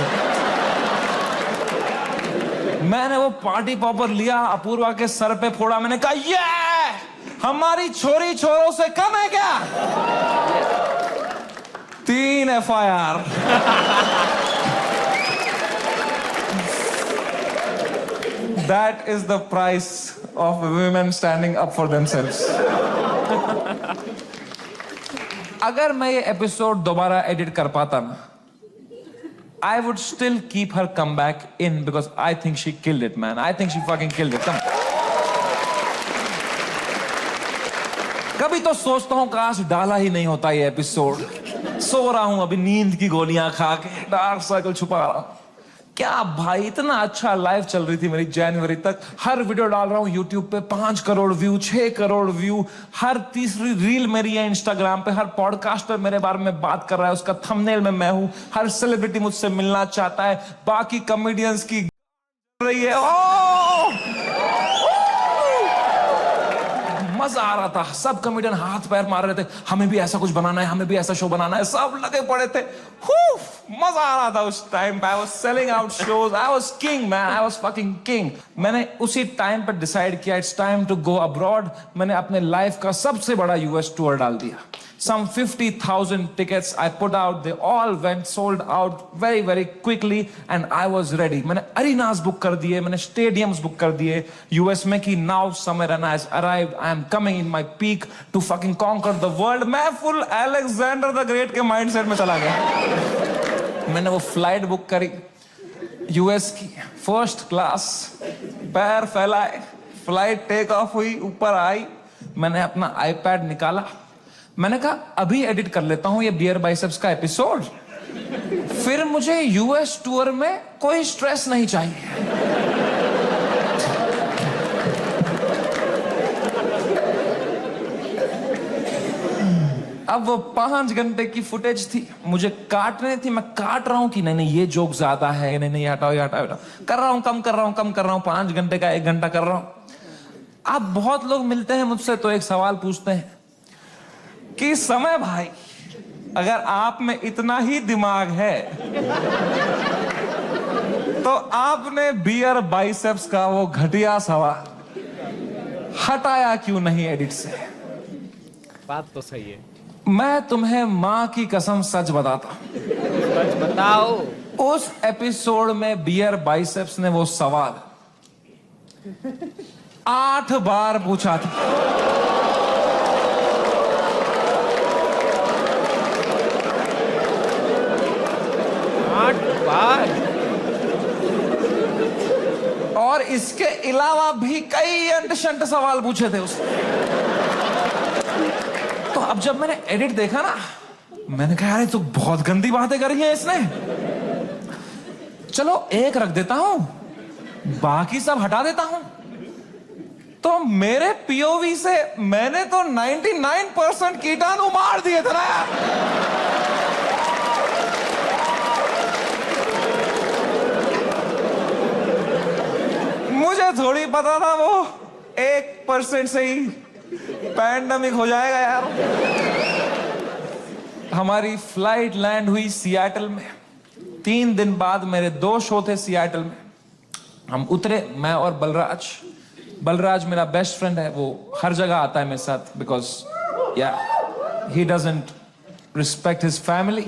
मैंने वो पार्टी पॉपर लिया, अपूर्वा के सर पे फोड़ा। मैंने कहा ये हमारी छोरी छोरों से कम है क्या? 3 FIR। That is the price of women standing up for themselves. अगर मैं ये एपिसोड दोबारा एडिट कर पाता ना, I would still keep her comeback in because I think she killed it, man. I think she fucking killed it. Come. कभी तो सोचता हूँ काश डाला ही नहीं होता ये एपिसोड। सो रहा हूँ अभी नींद की गोलियां खा के, डार्क सर्कल छुपा रहा हूँ। क्या भाई, इतना अच्छा लाइफ चल रही थी मेरी जनवरी तक। हर वीडियो डाल रहा हूं यूट्यूब पे, 5 करोड़ व्यू, 6 करोड़ व्यू। हर तीसरी रील मेरी है इंस्टाग्राम पे। हर पॉडकास्टर मेरे बारे में बात कर रहा है, उसका थंबनेल में मैं हूं। हर सेलिब्रिटी मुझसे मिलना चाहता है। बाकी कॉमेडियंस की रही है। मजा आ रहा था। सब कॉमेडियन हाथ पैर मार रहे थे, हमें भी ऐसा कुछ बनाना है, हमें भी ऐसा शो बनाना है। सब लगे पड़े थे। मजा आ रहा था उस टाइम पे। I was selling out shows. I was king man. I was fucking king. मैंने उसी टाइम पर डिसाइड किया it's time to go abroad. मैंने अपने लाइफ का सबसे बड़ा यूएस टूर डाल दिया। Some 50,000 tickets I put out. They all went sold out very, very quickly, and I was ready. मैंने arenas book कर दिए, मैंने stadiums book कर दिए US में कि now Samir Raina has arrived. I am coming in my peak to fucking conquer the world. मैं full Alexander the Great के mindset में चला गया। मैंने वो flight book करी US की, first class, पैर फैलाए, flight take off हुई, ऊपर आई। मैंने अपना iPad निकाला। मैंने कहा अभी एडिट कर लेता हूं ये बियर बाइसेप्स का एपिसोड, फिर मुझे यूएस टूर में कोई स्ट्रेस नहीं चाहिए। अब वो 5 घंटे की फुटेज थी, मुझे काटने थी। मैं काट रहा हूं कि नहीं ये जोक ज्यादा है, नहीं हटाओ ये हटाओ, कर रहा हूं, कम कर रहा हूं। 5 घंटे का 1 घंटा कर रहा हूं। अब बहुत लोग मिलते हैं मुझसे तो एक सवाल पूछते हैं कि समय भाई अगर आप में इतना ही दिमाग है तो आपने बियर बाइसेप्स का वो घटिया सवाल हटाया क्यों नहीं एडिट से? बात तो सही है। मैं तुम्हें मां की कसम सच बताता हूं, सच बताओ। उस एपिसोड में बियर बाइसेप्स ने वो सवाल 8 बार पूछा था। 8 बार। और इसके अलावा भी कई अंट-शंट सवाल पूछे थे उसने। तो अब जब मैंने एडिट देखा ना, मैंने कहा यार ये तो बहुत गंदी बातें करी है इसने, चलो एक रख देता हूं, बाकी सब हटा देता हूं। तो मेरे पीओवी से मैंने तो 99% कीटाणु मार दिए थे ना यार। मुझे थोड़ी पता था वो 1% से ही पैंडेमिक हो जाएगा यार। हमारी फ्लाइट लैंड हुई सियाटल में। 3 दिन बाद मेरे 2 शो थे सियाटल में। हम उतरे, मैं और बलराज मेरा बेस्ट फ्रेंड है, वो हर जगह आता है मेरे साथ, बिकॉज या he doesn't respect his family.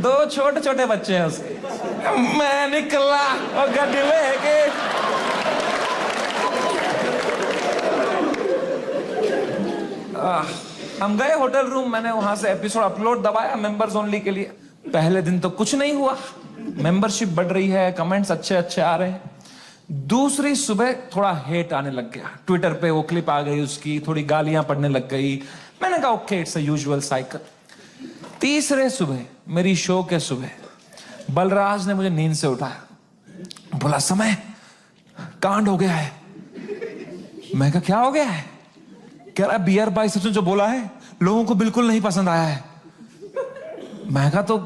2 छोटे छोटे बच्चे हैं उसके। मैं निकला और गड्डी लेके हम गए होटल रूम। मैंने वहां से एपिसोड अपलोड दबाया मेंबर्स ओनली के लिए। पहले दिन तो कुछ नहीं हुआ, मेंबरशिप बढ़ रही है, कमेंट्स अच्छे अच्छे आ रहे हैं। दूसरी सुबह थोड़ा हेट आने लग गया, ट्विटर पे वो क्लिप आ गई उसकी, थोड़ी गालियां पड़ने लग गई। मैंने कहा okay it's a usual cycle. तीसरे सुबह, मेरी शो के सुबह, बलराज ने मुझे नींद से उठाया, बोला समय कांड हो गया है। मैं कहा क्या हो गया है? कह रहा बियर बाइसेप्स ने जो बोला है लोगों को बिल्कुल नहीं पसंद आया है। मैं कहा तो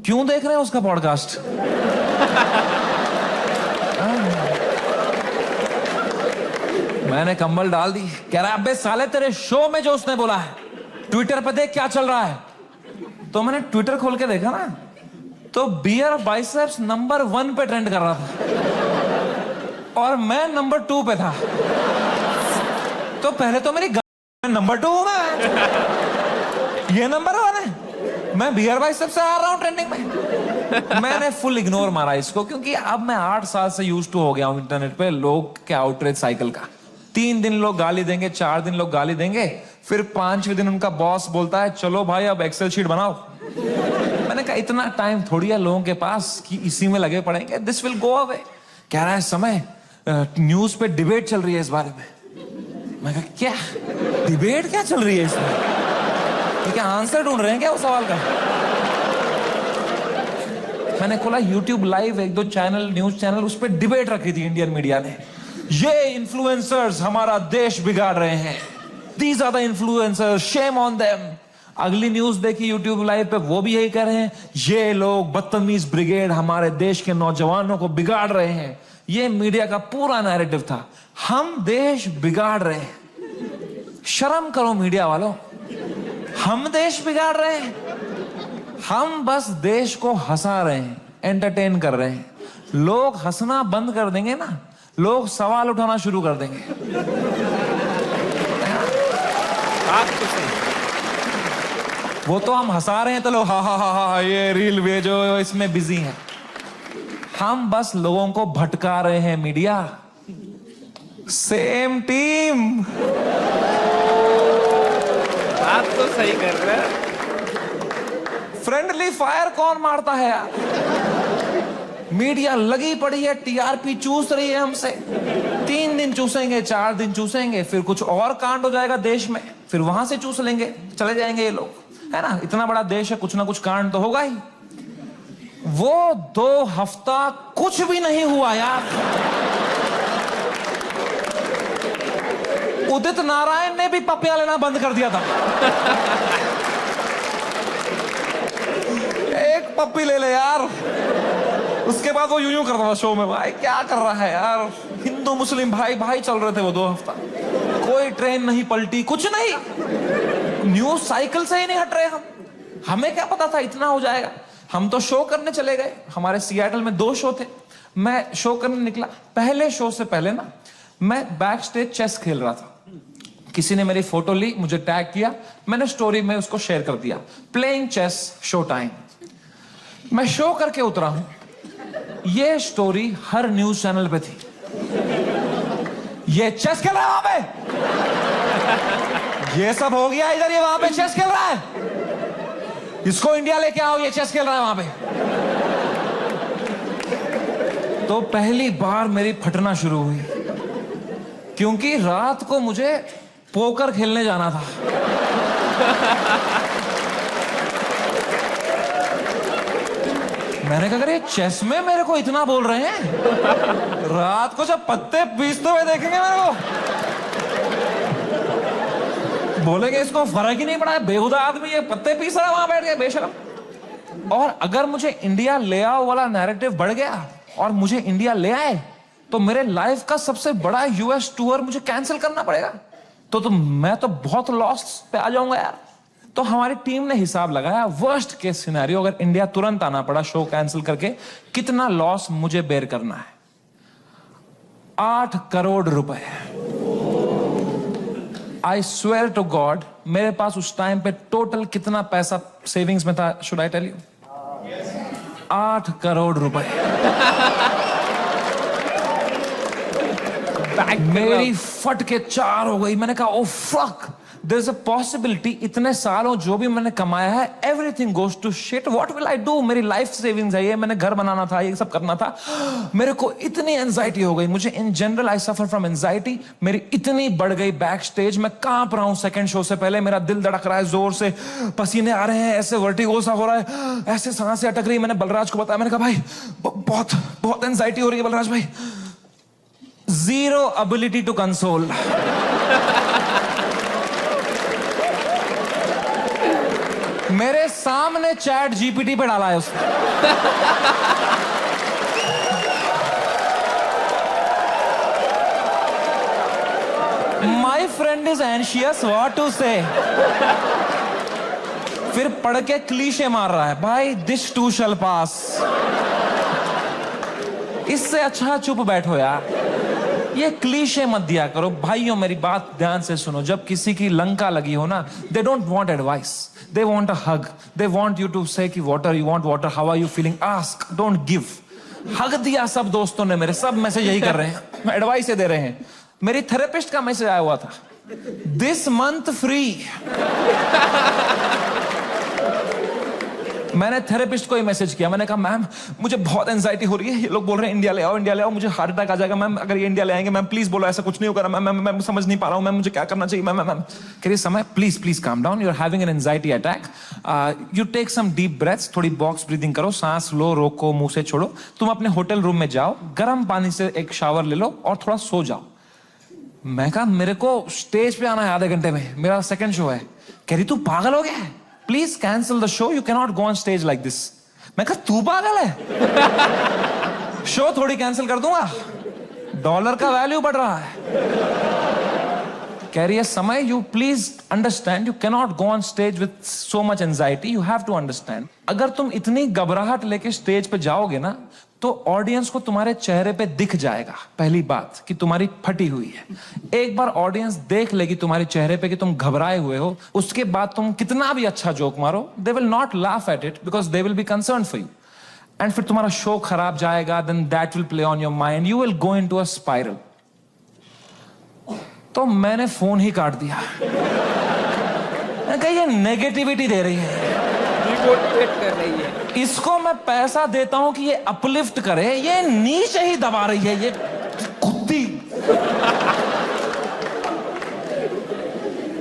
क्यों देख रहे हैं उसका पॉडकास्ट? मैंने कंबल डाल दी। कह रहा अबे साले तेरे शो में जो उसने बोला है ट्विटर पे देख क्या चल रहा है। तो मैंने ट्विटर खोल के देखा ना, तो बियर बाइसेप्स नंबर 1 पे ट्रेंड कर रहा था और मैं नंबर 2 पे था। तो पहले तो मेरी नंबर 2 हूं मैं, ये नंबर 1 है, मैं बियर बाइसेप्स से आ रहा हूं ट्रेंडिंग में। मैंने फुल इग्नोर मारा इसको, क्योंकि अब मैं 8 साल से यूज्ड टू हो गया हूं इंटरनेट पे लोग के आउटरीच साइकिल का। 3 दिन लोग गाली देंगे, 4 दिन लोग गाली देंगे, फिर 5वें दिन उनका बॉस बोलता है चलो भाई अब एक्सेल शीट बनाओ। मैंने कहा इतना टाइम थोड़ी है लोगों के पास कि इसी में लगे पड़ेंगे, दिस विल गो अवे। कह रहा है समय न्यूज पे डिबेट चल रही है इस बारे में। मैं कहा क्या डिबेट क्या चल रही है इसमें? क्या आंसर ढूंढ रहे हैं क्या उस सवाल का? मैंने खोला YouTube live, 1-2 channel, news channel, उस पर डिबेट रखी थी इंडियन मीडिया ने। ये इन्फ्लुएंसर्स हमारा देश बिगाड़ रहे हैं, these are the influencers, shame on them. अगली न्यूज देखी यूट्यूब लाइव पे, वो भी यही कह रहे हैं ये लोग बदतमीज ब्रिगेड हमारे देश के नौजवानों को बिगाड़ रहे हैं। ये मीडिया का पूरा नैरेटिव था, हम देश बिगाड़ रहे हैं। शर्म करो मीडिया वालों, हम देश बिगाड़ रहे हैं? हम बस देश को हंसा रहे हैं, एंटरटेन कर रहे हैं। लोग हंसना बंद कर देंगे ना, लोग सवाल उठाना शुरू कर देंगे। बात तो सही। वो तो हम हंसा रहे हैं तो लोग हा हा हा हा ये रील भेजो, इसमें बिजी हैं। हम बस लोगों को भटका रहे हैं मीडिया। Same team. बात तो सही कर रहे हैं। फ्रेंडली फायर कौन मारता है यार? मीडिया लगी पड़ी है, टीआरपी चूस रही है हमसे। 3 दिन चूसेंगे, 4 दिन चूसेंगे, फिर कुछ और कांड हो जाएगा देश में, फिर वहां से चूस लेंगे, चले जाएंगे ये लोग, है ना? इतना बड़ा देश है, कुछ ना कुछ कांड तो होगा ही। वो 2 हफ्ता कुछ भी नहीं हुआ यार। उदित नारायण ने भी पपिया लेना बंद कर दिया था। एक पप्पी ले ले यार, उसके बाद वो यूं करता था शो में, भाई क्या कर रहा है यार? हिंदू मुस्लिम भाई भाई चल रहे थे वो 2 हफ्ता, कोई ट्रेन नहीं पलटी, कुछ नहीं, न्यूज साइकिल से ही नहीं हट रहे हम। हमें क्या पता था इतना हो जाएगा। हम तो शो करने चले गए। हमारे सियाटल में 2 शो थे। मैं शो करने निकला। पहले शो से पहले ना मैं बैक स्टेज चेस खेल रहा था। किसी ने मेरी फोटो ली, मुझे टैग किया, मैंने स्टोरी में उसको शेयर कर दिया, प्लेइंग चेस शो टाइम। मैं शो करके उतरा हूं। ये स्टोरी हर न्यूज चैनल पे थी। ये चेस खेल रहा है वहां पे, ये सब हो गया इधर, ये वहां पे चेस खेल रहा है, इसको इंडिया लेके आओ, ये चेस खेल रहा है वहां पे। तो पहली बार मेरी फटना शुरू हुई, क्योंकि रात को मुझे पोकर खेलने जाना था। मैंने कहा अगर ये चेस में मेरे को इतना बोल रहे हैं, रात को जब पत्ते पीसते हुए देखेंगे मेरे को, बोलेंगे इसको फर्क ही नहीं पड़ा है, बेहुदा आदमी ये पत्ते पीस रहा है वहां बैठ के, बेशरम। और अगर मुझे इंडिया ले आओ वाला नैरेटिव बढ़ गया और मुझे इंडिया ले आए, तो मेरे लाइफ का सबसे बड़ा यूएस टूर मुझे कैंसिल करना पड़ेगा। तो मैं तो बहुत लॉस पे आ जाऊंगा यार। तो हमारी टीम ने हिसाब लगाया, वर्स्ट केस सिनेरियो अगर इंडिया तुरंत आना पड़ा शो कैंसिल करके, कितना लॉस मुझे बेयर करना है। 8 करोड़ रुपए। आई स्वेयर टू गॉड, मेरे पास उस टाइम पे टोटल कितना पैसा सेविंग्स में था, should I tell you? 8 crore रुपए। मेरी फट के 4 हो गई। मैंने कहा oh fuck, there is a possibility इतने सालों जो भी मैंने कमाया है, everything goes to shit, what will I do? मेरी लाइफ सेविंग्स है ये, मैंने घर बनाना था, ये सब करना था। मेरे को इतनी एंजाइटी हो गई। मुझे in general I suffer from anxiety. मेरी इतनी बढ़ गई बैक स्टेज, मैं कांप रहा हूं सेकंड शो से पहले, मेरा दिल धड़क रहा है जोर से, पसीने आ रहे हैं, ऐसे वर्टिगो सा हो रहा है, ऐसे सांसें अटक रही। मैंने बलराज को बताया, मैंने कहा भाई बहुत बहुत एंजाइटी हो रही है बलराज भाई। Zero ability to console. मेरे सामने चैट जीपीटी पे डाला है उसने। My friend is anxious, what to say? फिर पढ़ के क्लीशे मार रहा है, भाई this too shall pass। इससे अच्छा चुप बैठो यार, ये क्लीशे मत दिया करो। भाइयों मेरी बात ध्यान से सुनो, जब किसी की लंका लगी हो ना, they don't want advice, they want a hug, they want you to say कि water, you want water, how are you feeling, ask, don't give. Hug दिया सब दोस्तों ने मेरे, सब मैसेज यही कर रहे हैं, एडवाइस दे रहे हैं। मेरी थेरेपिस्ट का मैसेज आया हुआ था, दिस मंथ फ्री। मैंने थेरेपिस्ट को ही मैसेज किया, मैंने कहा मैम मुझे बहुत एंजाइटी हो रही है, ये लोग बोल रहे हैं इंडिया ले आओ, इंडिया ले आओ, मुझे हार्ट अटैक आ जाएगा मैम अगर ये इंडिया ले आएंगे, मैम प्लीज बोलो ऐसा कुछ नहीं होगा मैम, मैं समझ नहीं पा रहा हूँ मैम, मुझे क्या करना चाहिए मैम। मैम कह रही Samay please please calm down, you are having an anxiety attack, you take some deep breaths, थोड़ी बॉक्स ब्रीदिंग करो, सांस लो, रोको, मुंह से छोड़ो, तुम अपने होटल रूम में जाओ, गर्म पानी से एक शावर ले लो और थोड़ा सो जाओ। मैं कहा मेरे को स्टेज पे आना है आधे घंटे में, मेरा सेकंड शो है। कह रही तू पागल हो गया है, please cancel the show, you can not go on stage like this. मैं कहा तू पागल है, शो थोड़ी कैंसिल कर दूंगा, डॉलर का वैल्यू बढ़ रहा है। कह रही है Samay you please understand, you can not go on stage with so much anxiety, you have to understand. अगर तुम इतनी घबराहट लेके स्टेज पे जाओगे ना, तो ऑडियंस को तुम्हारे चेहरे पे दिख जाएगा पहली बात कि तुम्हारी फटी हुई है। एक बार ऑडियंस देख लेगी तुम्हारे चेहरे पे कि तुम घबराए हुए हो, उसके बाद तुम कितना भी अच्छा जोक मारो, they will not laugh at it because they will be concern for you, and फिर तुम्हारा शो खराब जाएगा, then that will play on your mind, you will go into a spiral. तो मैंने फोन ही काट दिया। मैंने कहा ये नेगेटिविटी दे रही है, डिमोटिवेट कर रही है। इसको मैं पैसा देता हूं कि ये अपलिफ्ट करे, ये नीचे ही दबा रही है, ये कुत्ती।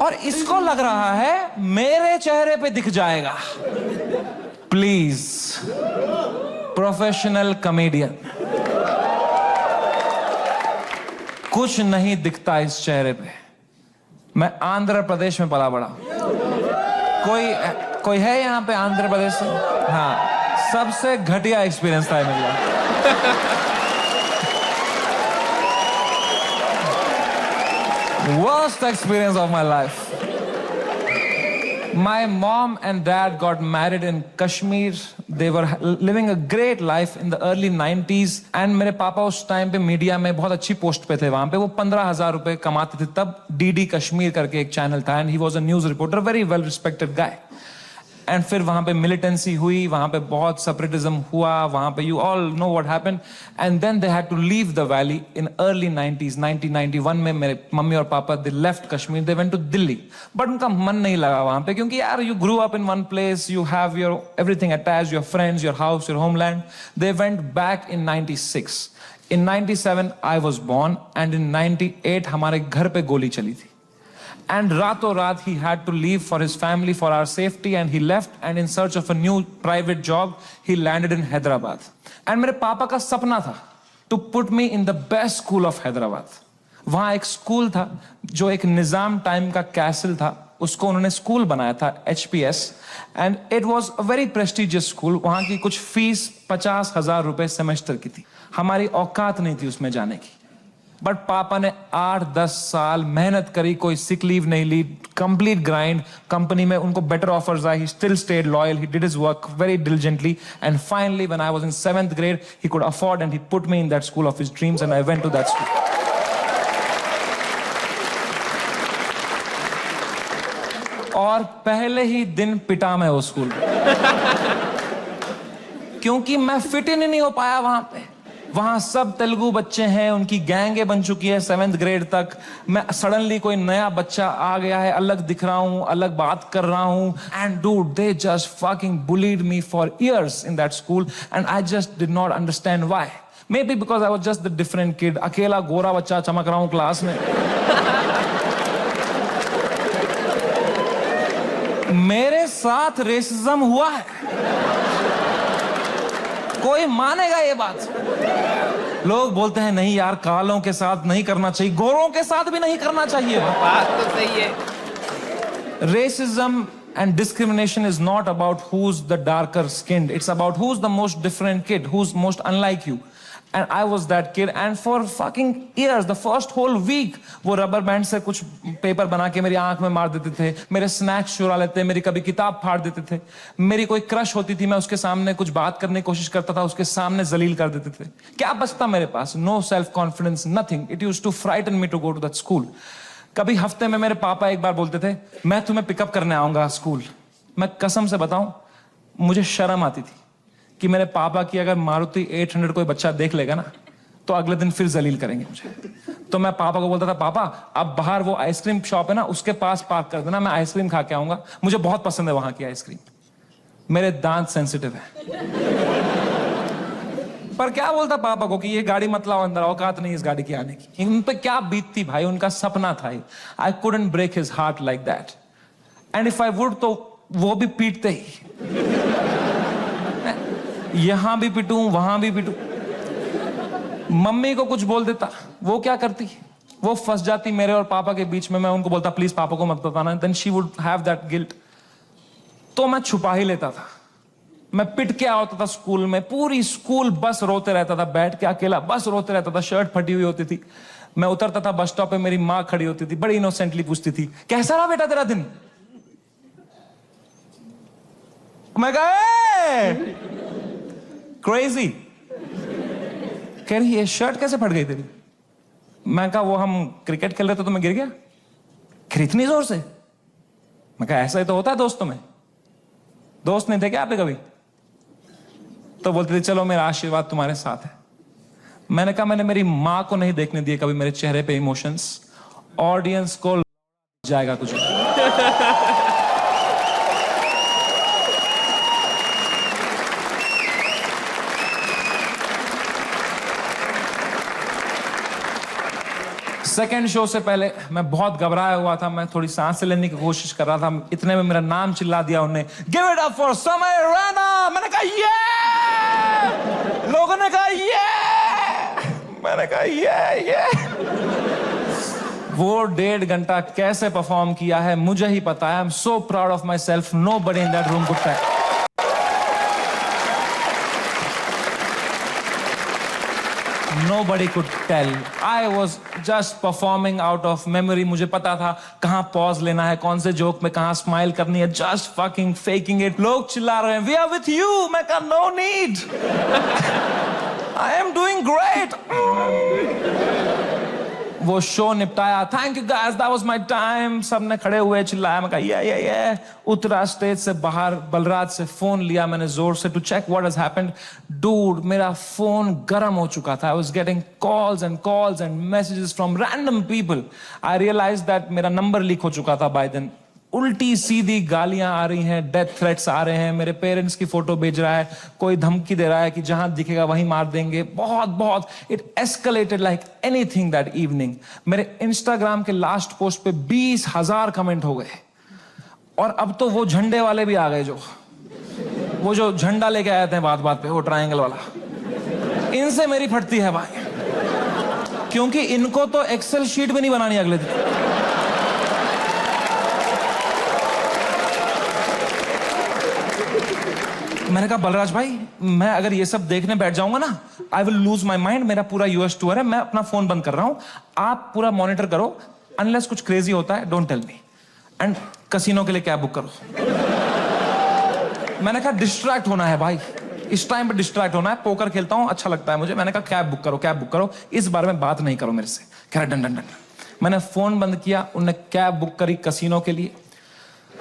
और इसको लग रहा है मेरे चेहरे पे दिख जाएगा। प्लीज प्रोफेशनल कॉमेडियन, कुछ नहीं दिखता इस चेहरे पे। मैं आंध्र प्रदेश में पला बड़ा। कोई है यहाँ पे आंध्र प्रदेश से? हाँ, सबसे घटिया एक्सपीरियंस था मेरा। Worst experience of my life. My mom and dad got married in Kashmir. They were living a great life in the early 90s. And मेरे पापा उस टाइम पे मीडिया में बहुत अच्छी पोस्ट पे थे वहां पे. वो 15,000 रुपए कमाते थे तब. DD कश्मीर करके एक चैनल था and he was a news reporter, very well respected guy. And फिर वहां पे मिलिटेंसी हुई, वहां पे बहुत सेपरेटिज्म हुआ, वहां पे you all know what happened. And then they had to leave the valley in early 90s. 1991 में मेरे मम्मी और पापा they left Kashmir, they went to Delhi. But उनका मन नहीं लगा वहां पे, क्योंकि यार you grew up in one place, you have your everything attached, your friends, your house, your homeland. They went back in 96. In 97 I was born and in 98 हमारे घर पे गोली चली थी. And rato raat he had to leave for his family, for our safety, and he left and in search of a new private job, he landed in Hyderabad. And मेरे पापा का सपना था to put me in the best school of Hyderabad. वहाँ एक school था जो एक निजाम टाइम का कैसल था, उसको उन्होंने स्कूल बनाया था, HPS, and it was a very prestigious school. वहाँ की कुछ फीस 50,000 रुपए सेमेस्टर की थी. हमारी औकात नहीं थी उसमें जाने की. बट पापा ने 8-10 साल मेहनत करी, कोई सिक लीव नहीं ली, कंप्लीट ग्राइंड. कंपनी में उनको बेटर ऑफर्स आए, he still stayed loyal, he did his work very diligently, and finally when I was in 7th grade he could afford and he put me in that school of his dreams and I went to that school. और पहले ही दिन पिटा मैं वो school क्योंकि मैं fit in नहीं हो पाया वहां पे. वहां सब तेलुगु बच्चे हैं, उनकी गैंगे बन चुकी है 7th grade तक. मैं सडनली कोई नया बच्चा आ गया है, अलग दिख रहा हूं, अलग बात कर रहा हूं. And dude, they just fucking bullied me for years in that school and I just did not understand why. May be because I was just the different kid. अकेला गोरा बच्चा चमक रहा हूं क्लास में. मेरे साथ रेसिज्म हुआ है, कोई मानेगा ये बात? लोग बोलते हैं नहीं यार, कालों के साथ नहीं करना चाहिए, गोरों के साथ भी नहीं करना चाहिए. बात तो सही है. Racism and discrimination is not about who's the darker skinned. It's about who's the most different kid, who's most unlike you. And I was that kid. And for fucking years, the first whole week, वो rubber band से कुछ paper बना के मेरी आंख में मार देते थे, मेरे स्नैक्स चुरा लेते, मेरी कभी किताब फाड़ देते थे. मेरी कोई क्रश होती थी, मैं उसके सामने कुछ बात करने की कोशिश करता था, उसके सामने जलील कर देते थे. क्या बचता मेरे पास? No self confidence, nothing. It used to frighten me to go to that school. कभी हफ्ते में मेरे पापा एक बार बोलते थे, मैं तुम्हें पिकअप करने आऊंगा स्कूल. मैं कसम से बताऊं, मुझे शर्म आती थी कि मेरे पापा की अगर मारुति 800 कोई बच्चा देख लेगा ना तो अगले दिन फिर जलील करेंगे मुझे. तो मैं पापा को बोलता था, पापा अब बाहर वो आइसक्रीम शॉप है ना, उसके पास पार्क कर देना, मैं आइसक्रीम खा के आऊंगा, मुझे बहुत पसंद है वहां की आइसक्रीम. मेरे दांत सेंसिटिव है. पर क्या बोलता पापा को कि ये गाड़ी मत लाओ अंदर, औकात नहीं इस गाड़ी की आने की. उन पे क्या बीतती भाई, उनका सपना था. I couldn't break his heart like that. And if I would तो वो भी पीटते ही. यहां भी पिटूं, वहां भी पिटूं. मम्मी को कुछ बोल देता, वो क्या करती, वो फंस जाती मेरे और पापा के बीच में. मैं उनको बोलता प्लीज पापा को मत बताना, then she would have that guilt. तो मैं छुपा ही लेता था. मैं पिट के आता था स्कूल में, पूरी स्कूल बस रोते रहता था, बैठ के अकेला बस रोते रहता था. शर्ट फटी हुई होती थी. मैं उतरता था बस स्टॉप पे, मेरी माँ खड़ी होती थी, बड़ी इनोसेंटली पूछती थी, कैसा रहा बेटा तेरा दिन? मैं कहा क्रेजी. कह रही ये शर्ट कैसे फट गई तेरी? मैं कहा वो हम क्रिकेट खेल रहे थे तो मैं गिर गया. इतनी जोर से? मैं कहा ऐसा ही तो होता है दोस्तों में. दोस्त नहीं थे क्या आपके कभी? तो बोलते थे चलो मेरा आशीर्वाद तुम्हारे साथ है. मैंने कहा मैंने मेरी मां को नहीं देखने दिए कभी मेरे चेहरे पे इमोशंस. ऑडियंस को जाएगा कुछ. सेकेंड शो से पहले मैं बहुत घबराया हुआ था. मैं थोड़ी सांस लेने की कोशिश कर रहा था. इतने में मेरा नाम चिल्ला दिया उन्होंने, गिव इट अप फॉर समय रैना. मैंने कहा ये. लोगों ने कहा ये. मैंने कहा ये. वो 1.5 घंटा कैसे परफॉर्म किया है मुझे ही पता है. I am so proud of myself. Nobody in that room could tell. Nobody could tell. I was just performing out of memory. मुझे पता था कहाँ pause लेना है, कौन से joke में कहाँ smile करनी है. Just fucking faking it. लोग चिल्ला रहे हैं, we are with you. मैं कहा no need. I am doing great. वो शो निपटाया. Thank you guys, that was my time. सबने खड़े हुए चिल्लाया. मैं कहा yeah. उतरा स्टेज से बाहर, बलराज से फोन लिया मैंने जोर से to check what has happened. Dude, मेरा फोन गर्म हो चुका था. I was getting calls and messages from random people. I realized that मेरा नंबर लीक हो चुका था by then. उल्टी सीधी गालियां आ रही हैं, डेथ थ्रेट्स आ रहे हैं, मेरे पेरेंट्स की फोटो भेज रहा है, कोई धमकी दे रहा है कि जहां दिखेगा वहीं मार देंगे. बहुत it escalated like anything that evening. मेरे इंस्टाग्राम के लास्ट पोस्ट पे 20,000 कमेंट हो गए. और अब तो वो झंडे वाले भी आ गए, वो जो झंडा लेके आए थे बात पे, वो ट्रायंगल वाला. इनसे मेरी फटती है भाई, क्योंकि इनको तो एक्सेल शीट भी नहीं बनानी अगले दिन. मैंने कहा बलराज भाई, मैं अगर ये सब देखने बैठ जाऊंगा ना, I will lose my mind. मेरा पूरा यूएस टूर है, मैं अपना फोन बंद कर रहा हूं, आप पूरा मॉनिटर करो. अनलेस कुछ क्रेजी होता है, don't tell me. And casino के लिए कैब बुक करो. मैंने कहा डिस्ट्रैक्ट होना है भाई, इस टाइम पे डिस्ट्रैक्ट होना है. पोकर खेलता हूं, अच्छा लगता है मुझे. मैंने कहा कैब बुक करो, इस बारे में बात नहीं करो मेरे से. कह रहा डन. मैंने फोन बंद किया, उन्होंने कैब बुक करी कसिनो के लिए.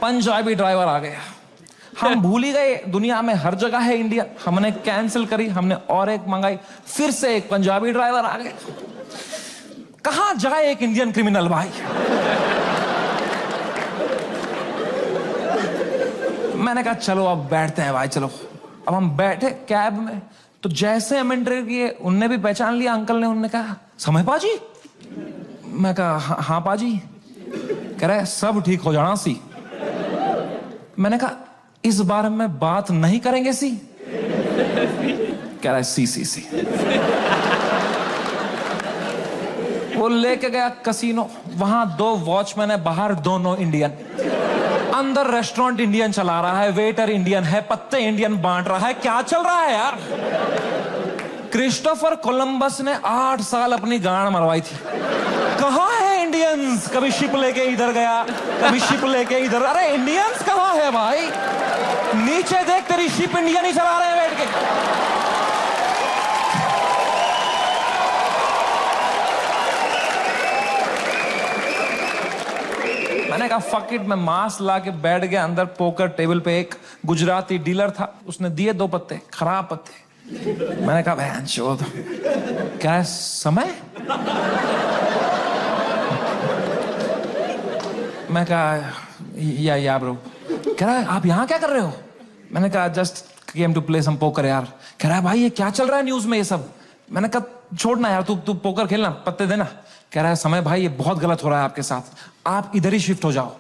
पंजाबी ड्राइवर आ गया. हम भूल ही गए दुनिया में हर जगह है इंडियन. हमने कैंसिल करी, हमने और एक मंगाई, फिर से एक पंजाबी ड्राइवर आ गया. कहां जाए एक इंडियन क्रिमिनल भाई. मैंने कहा चलो अब बैठते हैं भाई, चलो. अब हम बैठे कैब में, तो जैसे हम एंटर किए, उनने भी पहचान लिया अंकल ने. उनने कहा समय पाजी. मैं कहा हाँ पाजी. कह रहा है सब ठीक हो जाना सी. मैंने कहा इस बारे में बात नहीं करेंगे सी. कह रहा है सी. वो लेके गया कसिनो. वहां 2 वॉचमैन है, बाहर दोनों इंडियन. अंदर रेस्टोरेंट इंडियन चला रहा है, वेटर इंडियन है, पत्ते इंडियन बांट रहा है. क्या चल रहा है यार. क्रिस्टोफर कोलंबस ने 8 साल अपनी गांड मरवाई थी. कहां है इंडियंस. कभी शिप लेके इधर गया, कभी शिप लेके इधर. अरे इंडियंस कहां है भाई. नीचे देख, तेरी शिप इंडियन ही चला रहे हैं बैठ के. मैंने कहा फक इट. मैं मास्क ला के बैठ गया अंदर. पोकर टेबल पे एक गुजराती डीलर था, उसने दिए 2 पत्ते, खराब पत्ते. मैंने कहा बहन चोद. क्या समय. मैं कहा या ब्रो. कह रहा है आप यहां क्या कर रहे हो. मैंने कहा just came to play some poker यार. कह रहा है भाई ये क्या चल रहा है न्यूज में ये सब. मैंने कहा छोड़ना यार, तू पोकर खेलना, पत्ते देना. कह रहा है समय भाई ये बहुत गलत हो रहा है आपके साथ, आप इधर ही शिफ्ट हो जाओ.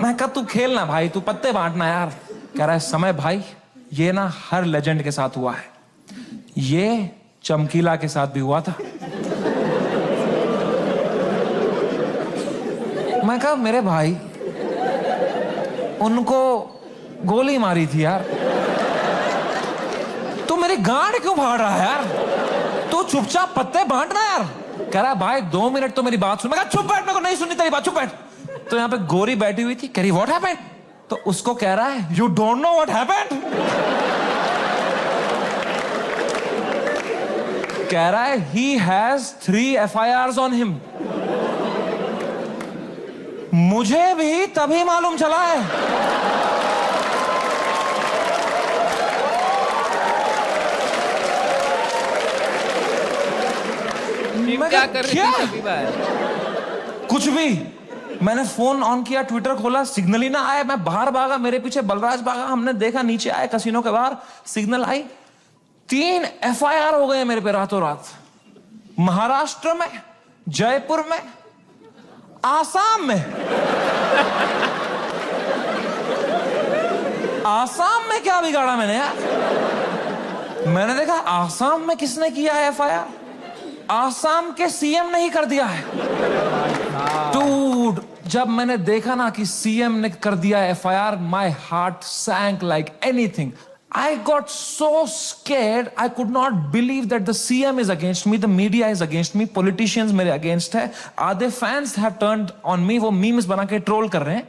मैं कहा तू खेलना भाई, तू पत्ते बांटना यार. कह रहा है समय भाई ये ना हर लेजेंड के साथ हुआ है, ये चमकीला के साथ भी हुआ था. मैं कहा मेरे भाई उनको गोली मारी थी यार, तू मेरी गांड क्यों फाड़ रहा है यार. तू चुपचाप पत्ते बांटना यार. कह रहा है भाई 2 मिनट तो मेरी बात सुन. मैं कहा चुप बैठ, मेरे को नहीं सुननी तेरी बात, चुप बैठ. तो यहाँ पे गोरी बैठी हुई थी. कह रही व्हाट हैपेंड. तो उसको कह रहा है you don't know what happened. कह रहा है he has 3 FIRs on him. मुझे भी तभी मालूम चला है. मैं क्या कर रही थी सभी बार. कुछ भी. मैंने फोन ऑन किया, ट्विटर खोला, सिग्नल ही ना आया. मैं बाहर भागा, मेरे पीछे बलराज भागा. हमने देखा नीचे आए कसिनो के बाहर, सिग्नल आई. 3 FIR हो गए मेरे पे रातों रात. महाराष्ट्र में, जयपुर में, आसाम में. आसाम में क्या बिगाड़ा मैंने यार. मैंने देखा आसाम में किसने किया है FIR. आसाम के CM ने ही कर दिया है. डूड, जब मैंने देखा ना कि CM ने कर दिया FIR, my heart sank like anything. I got so scared. I could not believe that the CM is against me, the media is against me, politicians मेरे against है. आधे fans have turned on me. वो memes बना के troll कर रहे हैं.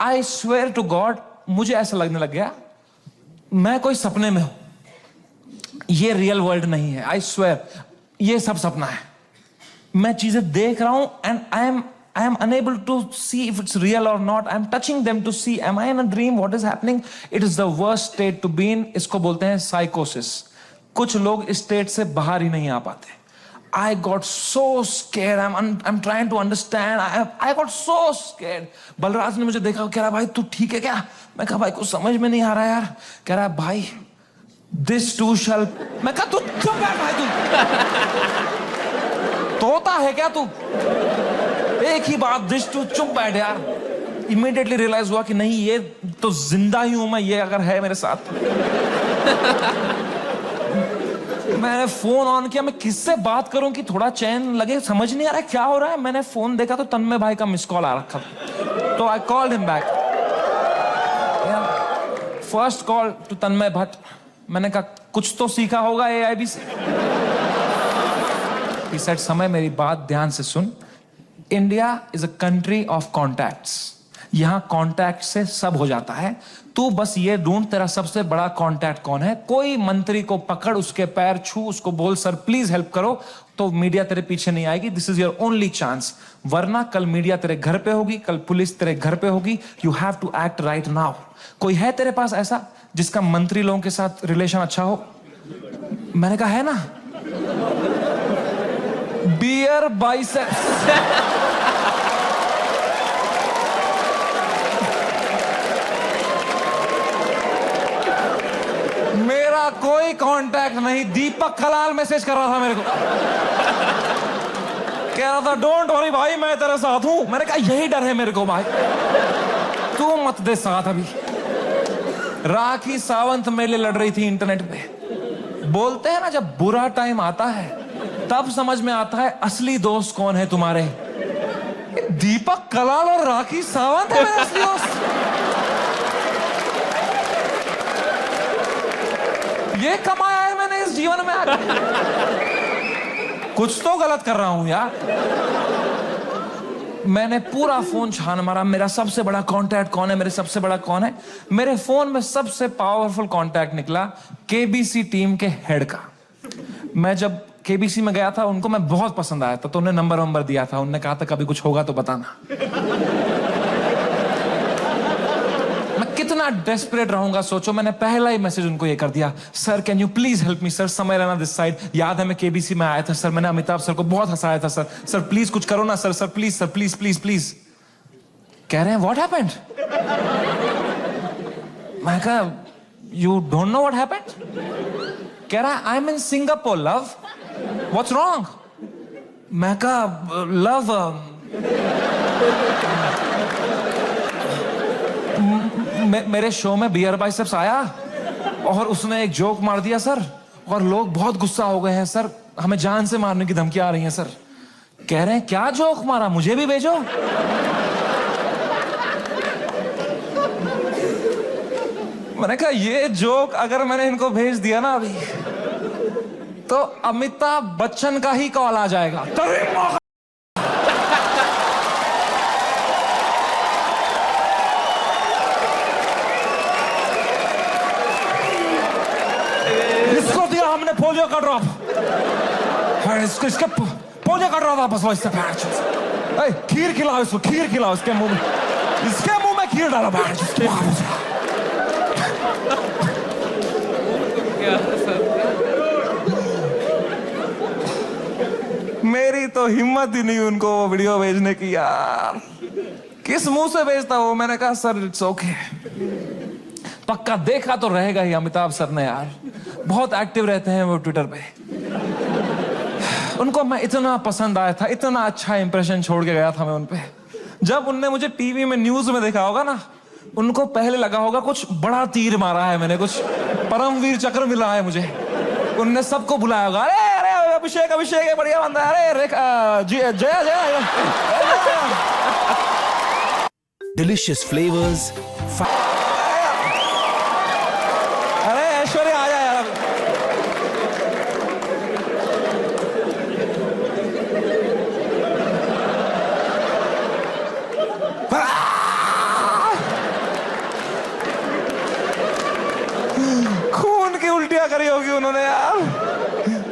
I swear to God, मुझे ऐसा लगने लग गया मैं कोई सपने में हूं. ये रियल वर्ल्ड नहीं है. I swear, ये सब सपना है. मैं चीजें देख रहा हूं and I am unable to see if it's real or not. I'm touching them to see, am I in a dream? What is happening? It is the worst state to be in. इसको बोलते हैं psychosis. कुछ लोग इस state से बाहर ही नहीं आ पाते. I got so scared. I'm trying to understand. I got so scared. Balraj ने मुझे देखा, कह रहा भाई तू ठीक है क्या? मैं कहा भाई कुछ समझ में नहीं आ रहा यार. कह रहा भाई this too shall. मैं कहा तू चुप है भाई, तू तोता है क्या तू? एक ही बात, दिस टू चुप बैठ यार. इमीडिएटली रियलाइज हुआ कि नहीं, ये तो जिंदा ही हूं मैं, ये अगर है मेरे साथ. मैंने फोन ऑन किया, मैं किससे बात करूं कि थोड़ा चैन लगे, समझ नहीं आ रहा है क्या हो रहा है. मैंने फोन देखा तो तन्मय भाई का मिस कॉल आ रखा था, तो I called him back. First call to Tanmay Bhatt. मैंने कहा कुछ तो सीखा होगा AIB से. He said, समय मेरी बात ध्यान से सुन. India is a country of contacts. यहां कॉन्टैक्ट से सब हो जाता है. तू बस ये ढूंढ तेरा सबसे बड़ा कॉन्टैक्ट कौन है. कोई मंत्री को पकड़, उसके पैर छू, उसको बोल सर प्लीज हेल्प करो, तो मीडिया तेरे पीछे नहीं आएगी. This is your only chance. वरना कल मीडिया तेरे घर पे होगी, कल पुलिस तेरे घर पे होगी. You have to act right now. कोई है तेरे पास ऐसा जिसका मंत्री लोगों के साथ रिलेशन अच्छा हो? मैंने कहा है ना, बियर बाइसेप्स. मेरा कोई कांटेक्ट नहीं. दीपक कलाल मैसेज कर रहा था मेरे को, कह रहा था डोंट वरी भाई मैं तेरे साथ हूं. मैंने कहा यही डर है मेरे को भाई, तू मत दे साथ. अभी राखी सावंत मेरे लिए लड़ रही थी इंटरनेट पे. बोलते हैं ना जब बुरा टाइम आता है तब समझ में आता है असली दोस्त कौन है तुम्हारे. दीपक कलाल और राखी सावंत है मेरे असली दोस्त. ये कमाया है मैंने इस जीवन में आकर. कुछ तो गलत कर रहा हूं यार. मैंने पूरा फोन छान मारा, मेरा सबसे बड़ा कांटेक्ट कौन है, मेरे सबसे बड़ा कौन है. मेरे फोन में सबसे पावरफुल कांटेक्ट निकला KBC टीम के हेड का. मैं जब KBC में गया था, उनको मैं बहुत पसंद आया था, तो उन्हें नंबर दिया था. उन्होंने कहा था कभी कुछ होगा तो बताना. मैं कितना डेस्परेट रहूंगा सोचो. मैंने पहला ही मैसेज उनको ये कर दिया, sir can you please help me sir, समय रहना दिस साइड. याद है मैं KBC में आया था सर, मैंने अमिताभ सर को बहुत हंसाया था सर. सर प्लीज कुछ करो ना sir. Sir please sir, please please please. कह रहे हैं व्हाट हैपेंड. मैं कहा you don't know what happened. कह रहा I am in Singapore love, what's wrong. मैं कहा लव मेरे शो में बियर बाइसेप्स आया और उसने एक जोक मार दिया सर, और लोग बहुत गुस्सा हो गए हैं सर, हमें जान से मारने की धमकी आ रही है सर. कह रहे हैं क्या जोक मारा, मुझे भी भेजो. मैंने कहा ये जोक अगर मैंने इनको भेज दिया ना अभी, तो अमिताभ बच्चन का ही कॉल आ जाएगा. इसको दिया हमने पोलियो का ड्रॉप. इसके पोलियो का ड्रॉप वापस लो इससे. खीर खिलाओ इसको, खीर खिलाओ इसके मुंह में खीर डालो. मेरी तो हिम्मत ही नहीं उनको वो वीडियो भेजने की यार. किस मुंह से भेजता वो. मैंने कहा सर इट्स ओके. पक्का देखा तो रहेगा ही अमिताभ सर ने यार, बहुत एक्टिव रहते हैं वो ट्विटर पे. उनको मैं इतना पसंद आया था, इतना अच्छा इंप्रेशन छोड़ के गया था मैं उन पे. जब उनने मुझे टीवी में न्यूज में देखा होगा ना, उनको पहले लगा होगा कुछ बड़ा तीर मारा है मैंने, कुछ परमवीर चक्र मिला है मुझे. उनने सबको बुलाया होगा, अरे अरे अभिषेक अभिषेक है बढ़िया बंदा, अरे जया जया. Delicious flavors. अरे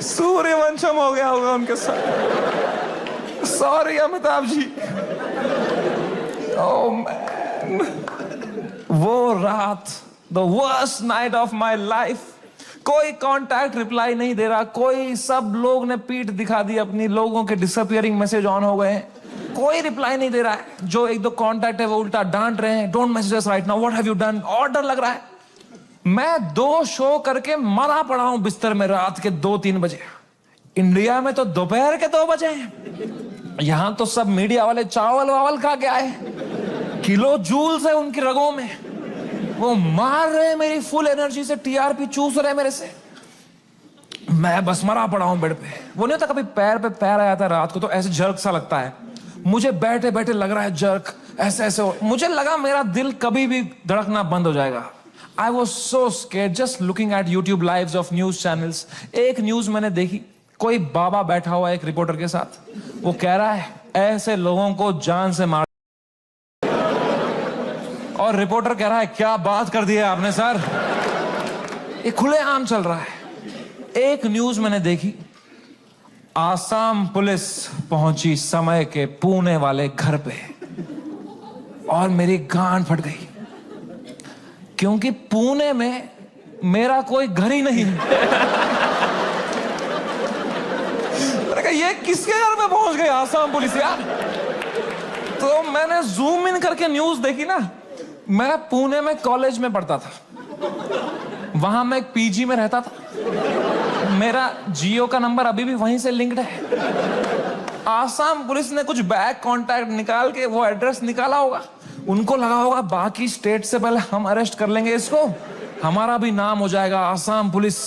सूर्यवंशम हो गया होगा उनके साथ। Sorry Amitabh ji. Oh man, वो रात, the worst night of my life. कोई कांटेक्ट रिप्लाई नहीं दे रहा, कोई, सब लोग ने पीठ दिखा दी अपनी, लोगों के डिसअपियरिंग मैसेज ऑन हो गए हैं, कोई रिप्लाई नहीं दे रहा है। जो एक दो कांटेक्ट है वो उल्टा डांट रहे हैं, don't message us right now, what have you done. और डर लग रहा है। मैं 2 शो करके मरा पड़ा हूं बिस्तर में रात के 2-3 बजे। इंडिया में तो दोपहर के 2 बजे हैं। यहां तो सब मीडिया वाले चावल वावल खा के आए, किलो जूल्स है उनकी रगों में, वो मार रहे मेरी फुल एनर्जी से, टीआरपी चूस रहे मेरे से। मैं बस मरा पड़ा हूं बेड पे। वो नहीं होता कभी पैर पे पैर आ जाता है रात को तो ऐसे जर्क सा लगता है, मुझे बैठे बैठे लग रहा है जर्क, ऐसे ऐसे मुझे लगा मेरा दिल कभी भी धड़कना बंद हो जाएगा। I was so scared just looking at YouTube lives of news channels. एक न्यूज मैंने देखी, कोई बाबा बैठा हुआ एक रिपोर्टर के साथ, वो कह रहा है ऐसे लोगों को जान से मार, और रिपोर्टर कह रहा है क्या बात कर दी है आपने सर। ये खुलेआम चल रहा है। एक न्यूज मैंने देखी, आसाम पुलिस पहुंची समय के पुणे वाले घर पे, और मेरी गांड फट गई, क्योंकि पुणे में मेरा कोई घर ही नहीं। मैंने कहा ये किसके घर पे पहुंच गई आसाम पुलिस यार। तो मैंने जूम इन करके न्यूज देखी ना। मैं पुणे में कॉलेज में पढ़ता था, वहां मैं एक पीजी में रहता था, मेरा जियो का नंबर अभी भी वहीं से लिंक्ड है। आसाम पुलिस ने कुछ बैक कांटेक्ट निकाल के वो एड्रेस निकाला होगा, उनको लगा होगा बाकी स्टेट से पहले हम अरेस्ट कर लेंगे इसको, हमारा भी नाम हो जाएगा आसाम पुलिस।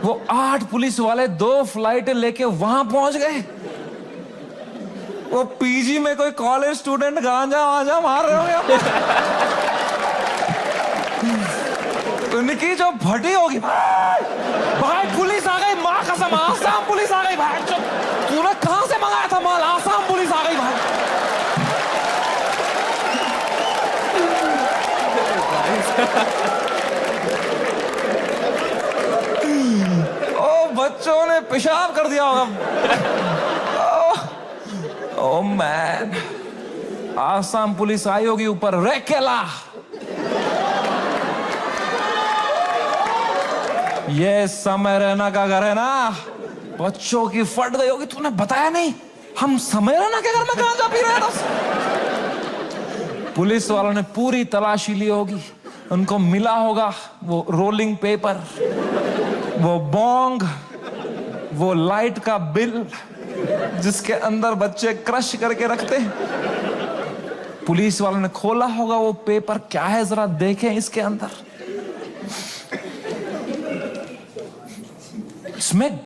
वो 8 पुलिस वाले 2 फ्लाइट लेके वहां पहुंच गए। वो पीजी में कोई कॉलेज स्टूडेंट गांजा वांजा मार रहे होंगे, उनकी जो फटी होगी, भाई पुलिस आ गई, माँ कसम आसाम पुलिस आ गई। भाई तूने कहां से मंगाया था माल, आसाम पुलिस आ गई भाई। ओ बच्चों ने पेशाब कर दिया होगा। ओ मैन, आसाम पुलिस आई होगी ऊपर, रेकेला ये समय रैना का घर है ना, बच्चों की फट गई होगी। तूने बताया नहीं, हम समय रैना के घर में गांजा पी रहे हैं। पुलिस वालों ने पूरी तलाशी ली होगी, उनको मिला होगा वो रोलिंग पेपर, वो बोंग, वो लाइट का बिल जिसके अंदर बच्चे क्रश करके रखते हैं। पुलिस वालों ने खोला होगा वो पेपर, क्या है जरा देखें इसके अंदर। इसमें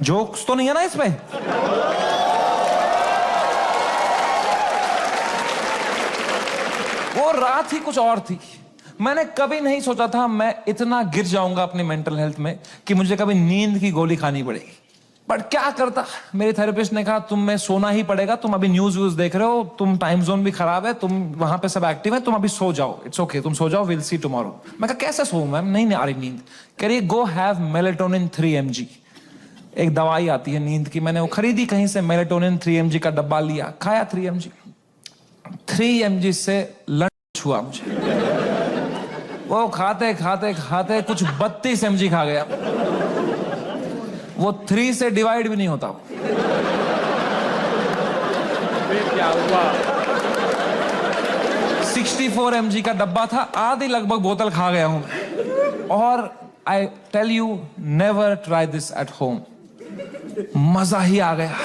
जोक्स तो नहीं है ना इसमें? वो रात ही कुछ और थी। मैंने कभी नहीं सोचा था मैं इतना गिर जाऊंगा अपनी मेंटल हेल्थ में कि मुझे कभी नींद की गोली खानी पड़ेगी। बट क्या करता, मेरे थेरेपिस्ट ने कहा तुम में सोना ही पड़ेगा, तुम अभी न्यूज व्यूज देख रहे हो, तुम टाइम जोन भी खराब है, तुम वहां पे सब एक्टिव है, तुम अभी सो जाओ, इट्स ओके, तुम सो जाओ, विल सी टुमारो। मैं कहा कैसे सोऊं मैम, नहीं आ रही नींद। कह रही गो हैव मेलेटोनिन 3 mg, एक दवाई आती है नींद की, मैंने वो खरीदी कहीं से, मेलेटोनिन 3 mg का डब्बा लिया, खाया 3 mg। 3 mg से लंच हुआ मुझे। वो खाते खाते खाते कुछ 32 mg खा गया। वो 3 से डिवाइड भी नहीं होता। क्या हुआ? 64 mg का डब्बा था, आधी लगभग बोतल खा गया हूं मैं। और I tell you, never try this at home. मजा ही आ गया।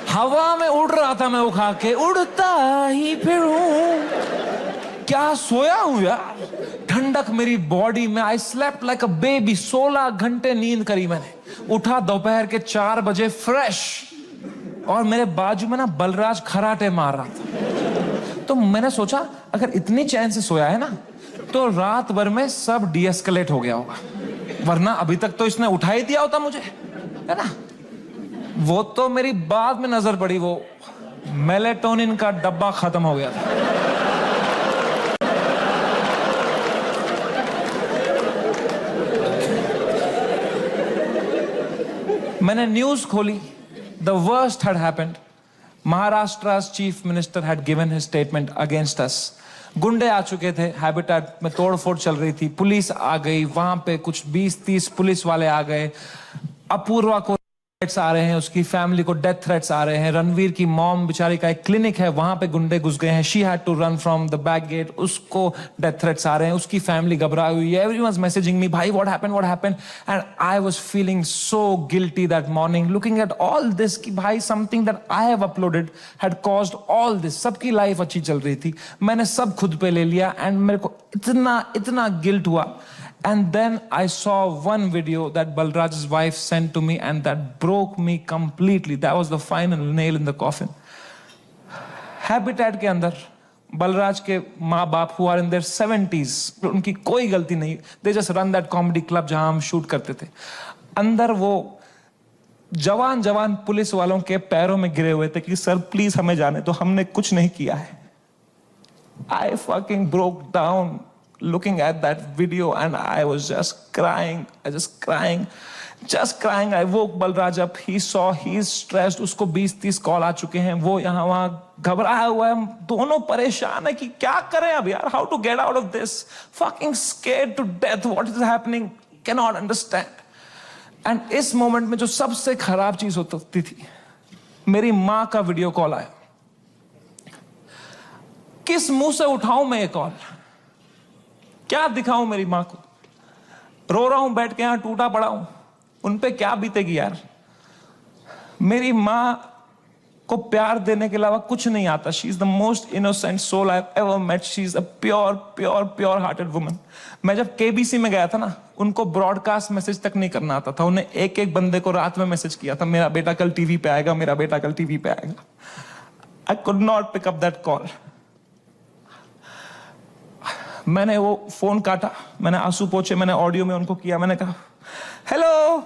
हवा में उड़ रहा था मैं वो खा के, उड़ता ही फिरूं। क्या सोया हूं यार, ठंडक मेरी बॉडी में। I slept like a baby. 16 घंटे नींद करी मैंने। उठा दोपहर के 4 बजे फ्रेश, और मेरे बाजू में ना बलराज खराटे मार रहा था। तो मैंने सोचा अगर इतनी चैन से सोया है ना, तो रात भर में सब डीएस्केलेट हो गया होगा, वरना अभी तक तो इसने उठा ही दिया होता मुझे, है ना। वो तो मेरी बाद में नजर पड़ी, वो मेलेटोनिन का डब्बा खत्म हो गया था। मैंने न्यूज खोली, the worst had happened. Maharashtra's chief minister had given his statement against us. गुंडे आ चुके थे, हैबिटेट में तोड़फोड़ चल रही थी, पुलिस आ गई, वहां पे कुछ 20-30 पुलिस वाले आ गए, अपूर्वा को थ्रेट्स आ रहे हैं, उसकी फैमिली को डेथ थ्रेट्स आ रहे हैं, रणवीर की मॉम बेचारी का एक क्लिनिक है, वहां पे गुंडे घुस गए हैं, she had to run from the back gate, उसको डेथ थ्रेट्स आ रहे हैं, उसकी फैमिली घबराई हुई है, एवरीवन वाज मैसेजिंग मी, भाई what happened, and I was feeling so guilty that morning, looking at all this कि भाई something that I have uploaded had caused all this. सबकी लाइफ अच्छी चल रही थी, मैंने सब खुद पे ले लिया, एंड मेरे को इतना गिल्ट हुआ। And then I saw one video that Balraj's wife sent to me, and that broke me completely. That was the final nail in the coffin. Habitat के अंदर बलराज के माँ बाप who are in their 70s, उनकी कोई गलती नहीं, they just run that comedy club जहां हम शूट करते थे। अंदर वो जवान पुलिस वालों के पैरों में गिरे हुए थे कि सर प्लीज हमें जाने दो, हमने कुछ नहीं किया है। I fucking broke down looking at that video, and I was just crying. I woke Balraj up. He saw he's stressed. उसको 20-30 कॉल आ चुके हैं, वो यहाँ वहाँ घबराया हुआ है, हम दोनों परेशान है कि क्या करें अब यार, how to get out of this, fucking scared to death, what is happening, cannot understand. And इस मोमेंट में जो सबसे खराब चीज होती थी, मेरी माँ का वीडियो कॉल आया। किस मुंह से उठाऊं मैं ये कॉल, क्या दिखाऊं मेरी मां को, रो रहा हूं बैठ के यहां टूटा पड़ा हूं, उन पे क्या बीतेगी यार। मेरी मां को प्यार देने के अलावा कुछ नहीं आता। She is the most innocent soul I have ever met. She is a pure hearted woman. मैं जब केबीसी में गया था ना, उनको ब्रॉडकास्ट मैसेज तक नहीं करना आता था, उन्हें एक बंदे को रात में मैसेज किया था, मेरा बेटा कल टीवी पे आएगा, मेरा बेटा कल टीवी पे आएगा। I could not pick up that call. मैंने वो फोन काटा, मैंने आंसू पोंछे, मैंने ऑडियो में उनको किया, मैंने कहा हेलो।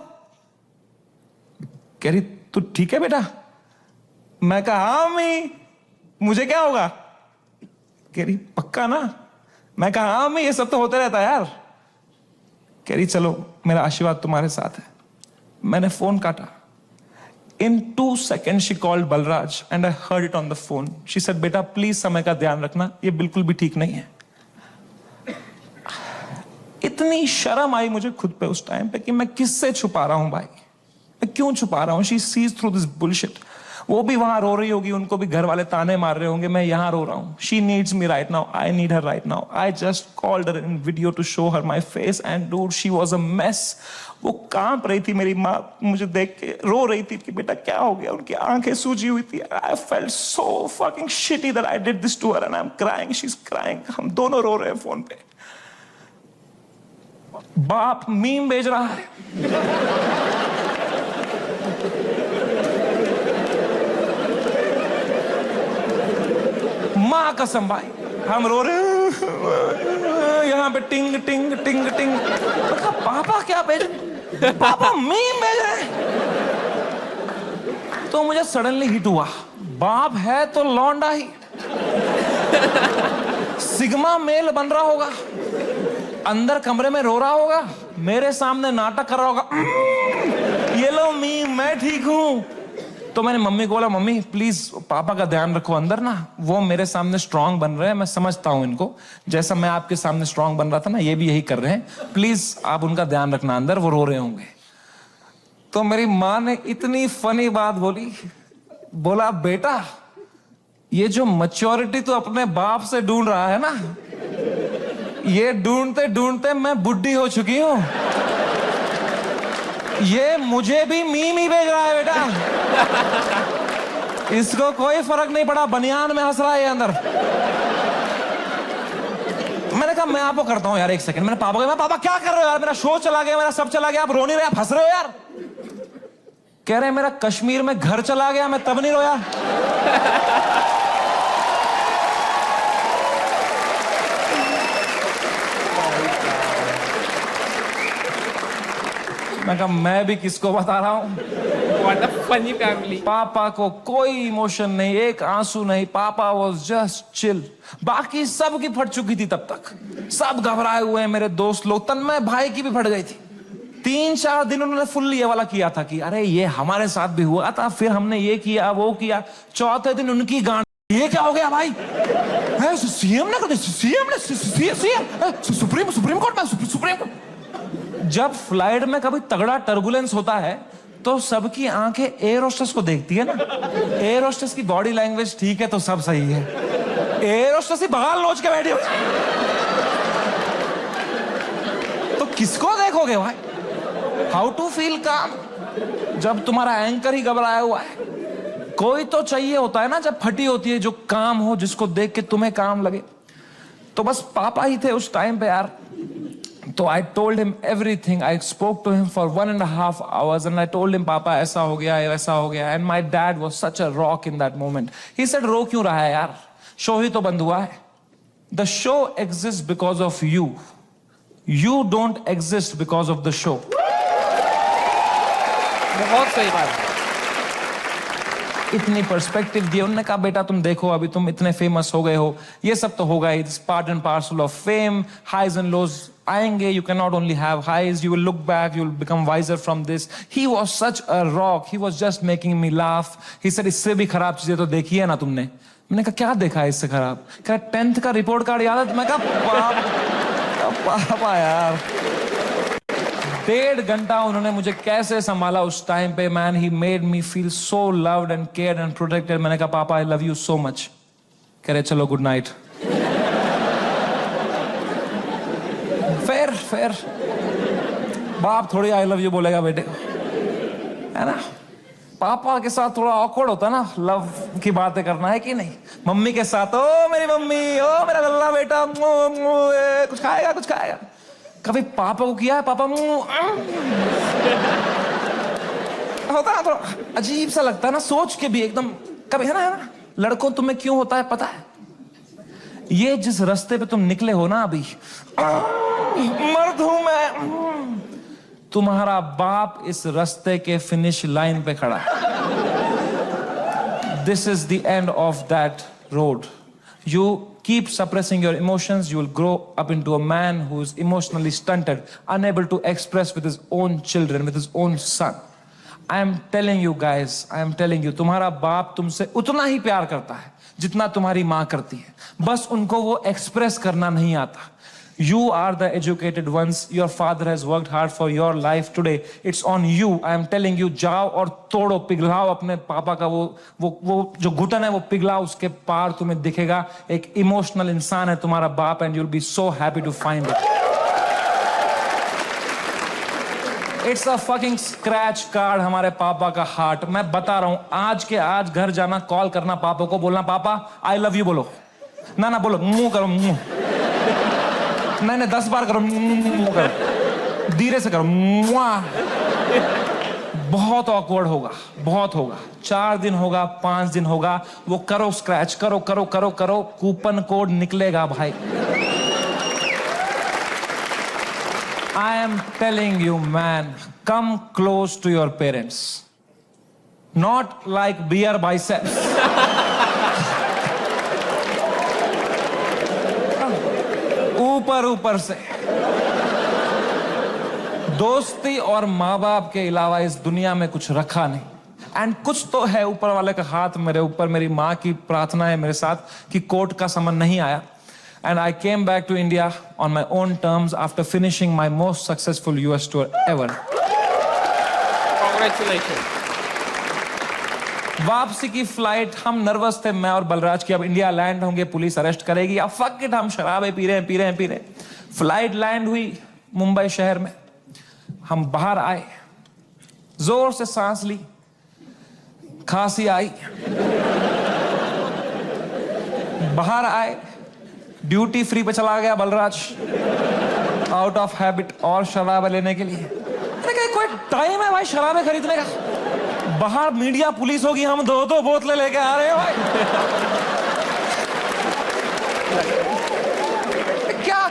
कह रही तू ठीक है बेटा? मैं कहा हाँ अम्मी, मुझे क्या होगा? कह रही पक्का ना? मैं कहा हाँ अम्मी, ये सब तो होता रहता है यार। कह रही चलो मेरा आशीर्वाद तुम्हारे साथ है। मैंने फोन काटा। In 2 seconds she called Balraj and I heard it on the phone. She said बेटा प्लीज समय का ध्यान रखना, ये बिल्कुल भी ठीक नहीं है। इतनी शर्म आई मुझे खुद पे उस टाइम पे कि मैं किससे छुपा रहा हूं भाई, मैं क्यों छुपा रहा हूं। She sees through this bullshit. वो भी वहां रो रही होगी, उनको भी घर वाले ताने मार रहे होंगे, मैं यहां रो रहा हूं। She needs me right now, I need her right now. I just called her in video to show her my face and dude she was a mess. वो कांप रही थी, मेरी माँ मुझे देख के रो रही थी कि बेटा क्या हो गया, उनकी आंखें सूजी हुई थी। I felt so fucking shitty that I did this to her and I am crying, she is crying. हम दोनों रो रहे हैं फोन पे। बाप मीम भेज रहा है, मां कसम भाई हम रो रहे हैं यहां पे टिंग टिंग टिंग टिंग। पापा क्या भेज, पापा मीम भेज रहे हैं। तो मुझे सडनली हिट हुआ, बाप है तो लौंडा ही, सिग्मा मेल बन रहा होगा, अंदर कमरे में रो रहा होगा, मेरे सामने नाटक कर रहा होगा, ये लो मीम मैं ठीक हूं। तो मैंने मम्मी को बोला मम्मी प्लीज पापा का ध्यान रखो अंदर ना, वो मेरे सामने स्ट्रांग बन रहे हैं, मैं समझता हूं इनको, जैसा मैं आपके सामने स्ट्रांग बन रहा था ना, ये भी यही कर रहे हैं, प्लीज आप उनका ध्यान रखना अंदर, वो रो रहे होंगे। तो मेरी माँ ने इतनी फनी बात बोली, बोला बेटा ये जो मैच्योरिटी तो अपने बाप से ढूंढ रहा है ना, ये ढूंढते ढूंढते मैं बुढ़ी हो चुकी हूं, ये मुझे भी मीम ही भेज रहा है बेटा, इसको कोई फर्क नहीं पड़ा, बनियान में हंस रहा है ये अंदर। मैंने कहा मैं आपको करता हूं यार, एक सेकंड। मैंने पापा को, मैं पापा क्या कर रहे हो यार, मेरा शो चला गया, मेरा सब चला गया, आप रो नहीं रहे, आप हंस रहे हो यार। कह रहे मेरा कश्मीर में घर चला गया, मैं तब नहीं रोया। मैं कहा मैं भी किसको बता रहा हूं। What a funny family. पापा को कोई इमोशन नहीं, एक आंसू नहीं, पापा वाज जस्ट चिल। बाकी सब की फट चुकी थी तब तक, सब घबराए हुए हैं, मेरे दोस्त लोग, तन्मय भाई की भी फट गई थी, 3-4 दिन उन्होंने फुल ये वाला किया था कि अरे ये हमारे साथ भी हुआ था, फिर हमने ये किया वो किया। चौथे दिन उनकी गांड, ये क्या हो गया भाई? सीएम ने सुप्रीम कोर्ट में सुप्रीम कोर्ट। जब फ्लाइट में कभी तगड़ा टर्बुलेंस होता है तो सबकी आंखें एयर होस्टेस को देखती है ना। एयर होस्टेस की बॉडी लैंग्वेज ठीक है तो सब सही है। एयर होस्टेस ही बगाल नोच के बैठी हो तो किसको देखोगे भाई? हाउ टू फील काम जब तुम्हारा एंकर ही घबराया हुआ है? कोई तो चाहिए होता है ना जब फटी होती है, जो काम हो, जिसको देख के तुम्हें काम लगे। तो बस पापा ही थे उस टाइम पे यार। तो I told him everything. I spoke to him for 1.5 hours and I told him पापा ऐसा हो गया वैसा हो गया। And my dad was such a rock in that moment. He said रो क्यों रहा है यार, शो ही तो बंद हुआ है। The show exist because of you, you don't exist because of the show. बहुत सही बात है। इतनी पर्सपेक्टिव दी। उन्होंने कहा बेटा तुम देखो अभी तुम इतने फेमस हो गए हो, ये सब तो होगा ही, part and parcel of fame. Highs and lows आएंगे, you can not only have highs, you will look back, you will become wiser from this. He was such a rock, he was just making me laugh. He said इससे भी खराब चीजें तो देखी है ना तुमने? मैंने कहा क्या देखा है इससे खराब? कहा 10th का रिपोर्ट कार्ड याद है? मैं कहा पापा यार। 1.5 घंटा उन्होंने मुझे कैसे संभाला उस टाइम पे। Man, he made me feel so loved and cared and protected. मैंने कहा पापा I love you so much. कह रहे चलो गुड नाइट। फिर बाप थोड़ी आई लव यू बोलेगा बेटे को, है ना? पापा के साथ थोड़ा ऑकवर्ड होता ना लव की बातें करना, है कि नहीं? मम्मी के साथ ओ मेरी मम्मी, ओ मेरा लल्ला बेटा, कुछ खाएगा कुछ खाएगा। कभी पापा को किया है? पापा होता ना, थोड़ा अजीब सा लगता है ना, सोच के भी एकदम कभी, है ना? लड़कों तुम्हें क्यों होता है पता है? ये जिस रास्ते पे तुम निकले हो ना अभी, मर्द हूं मैं, तुम्हारा बाप इस रास्ते के फिनिश लाइन पे खड़ा है। This is the end of that road. You keep suppressing your emotions, you will grow up into a man who is emotionally stunted, unable to express with his own children, with his own son. I am telling you guys, I am telling you, तुम्हारा बाप तुमसे उतना ही प्यार करता है जितना तुम्हारी माँ करती है, बस उनको वो एक्सप्रेस करना नहीं आता। You are the educated ones. Your father has worked hard for your life today. It's on you. I am telling you, जाओ और तोड़ो, पिघलाओ अपने पापा का वो जो घुटन है वो पिघलाओ, उसके पार तुम्हें दिखेगा एक इमोशनल इंसान है तुम्हारा बाप, and you'll be so happy to find it. It's a fucking scratch card हमारे पापा का हार्ट। मैं बता रहा हूं, आज के आज घर जाना, कॉल करना पापा को, बोलना पापा आई लव यू बोलो। ना बोलो, मुंह करो, मुंह नहीं 10 बार करो, करो धीरे से करो। बहुत ऑकवर्ड होगा, बहुत होगा। 4 दिन होगा, 5 दिन होगा, वो करो, स्क्रैच करो करो करो करो, कूपन कोड निकलेगा भाई। I am telling you man, come close to your parents, not like bear biceps. ऊपर से दोस्ती और माँ बाप के अलावा इस दुनिया में कुछ रखा नहीं। एंड कुछ तो है ऊपर वाले का हाथ मेरे ऊपर, मेरी माँ की प्रार्थना है मेरे साथ कि कोर्ट का समन नहीं आया। And I came back to India on my own terms after finishing my most successful US tour ever. Congratulations. वापसी की फ्लाइट, हम नर्वस थे मैं और बलराज की, अब इंडिया लैंड होंगे, पुलिस अरेस्ट करेगी, अब फक इट, हम शराबे पी रहे हैं। फ्लाइट लैंड हुई मुंबई शहर में, हम बाहर आए, जोर से सांस ली, खांसी आई, बाहर आए, ड्यूटी फ्री पे चला गया बलराज आउट ऑफ हैबिट और शराब लेने के लिए। कोई टाइम है भाई शराबे खरीदने का? बाहर मीडिया पुलिस होगी, हम 2-2 बोतलें लेके आ रहे हैं भाई।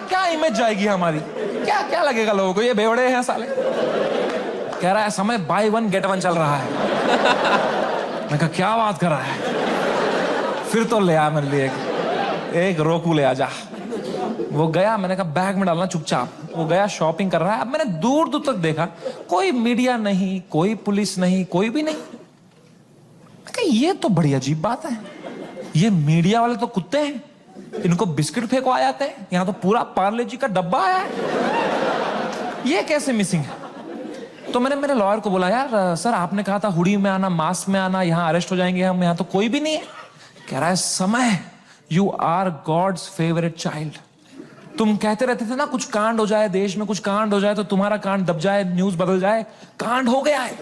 क्या इमेज जाएगी हमारी? क्या लगेगा लोगों को, ये बेवड़े हैं साले। कह रहा है समय बाय 1 गेट 1 चल रहा है। मैं कहा क्या बात कर रहा है? फिर तो ले आ मेरे लिए एक रोकू ले आ जा। वो गया, मैंने कहा बैग में डालना चुपचाप, वो गया शॉपिंग कर रहा है। अब मैंने दूर दूर तक देखा, कोई मीडिया नहीं, कोई पुलिस नहीं, कोई भी नहीं। मैं कहा, ये तो बड़ी अजीब बात है, ये मीडिया वाले तो कुत्ते हैं, इनको बिस्किट फेंको आ जाते हैं, यहां तो पूरा पार्ले जी का डब्बा आया है, ये कैसे मिसिंग है? तो मैंने मेरे लॉयर को बोला, यार सर आपने कहा था हुडी में आना, मास्क में आना, यहां अरेस्ट हो जाएंगे हम, यहां तो कोई भी नहीं है। कह रहा है, Samay, you are God's favourite child. तुम कहते रहते थे ना, कुछ कांड हो जाए देश में, कुछ कांड हो जाए तो तुम्हारा कांड दब जाए, न्यूज बदल जाए। कांड हो गया है,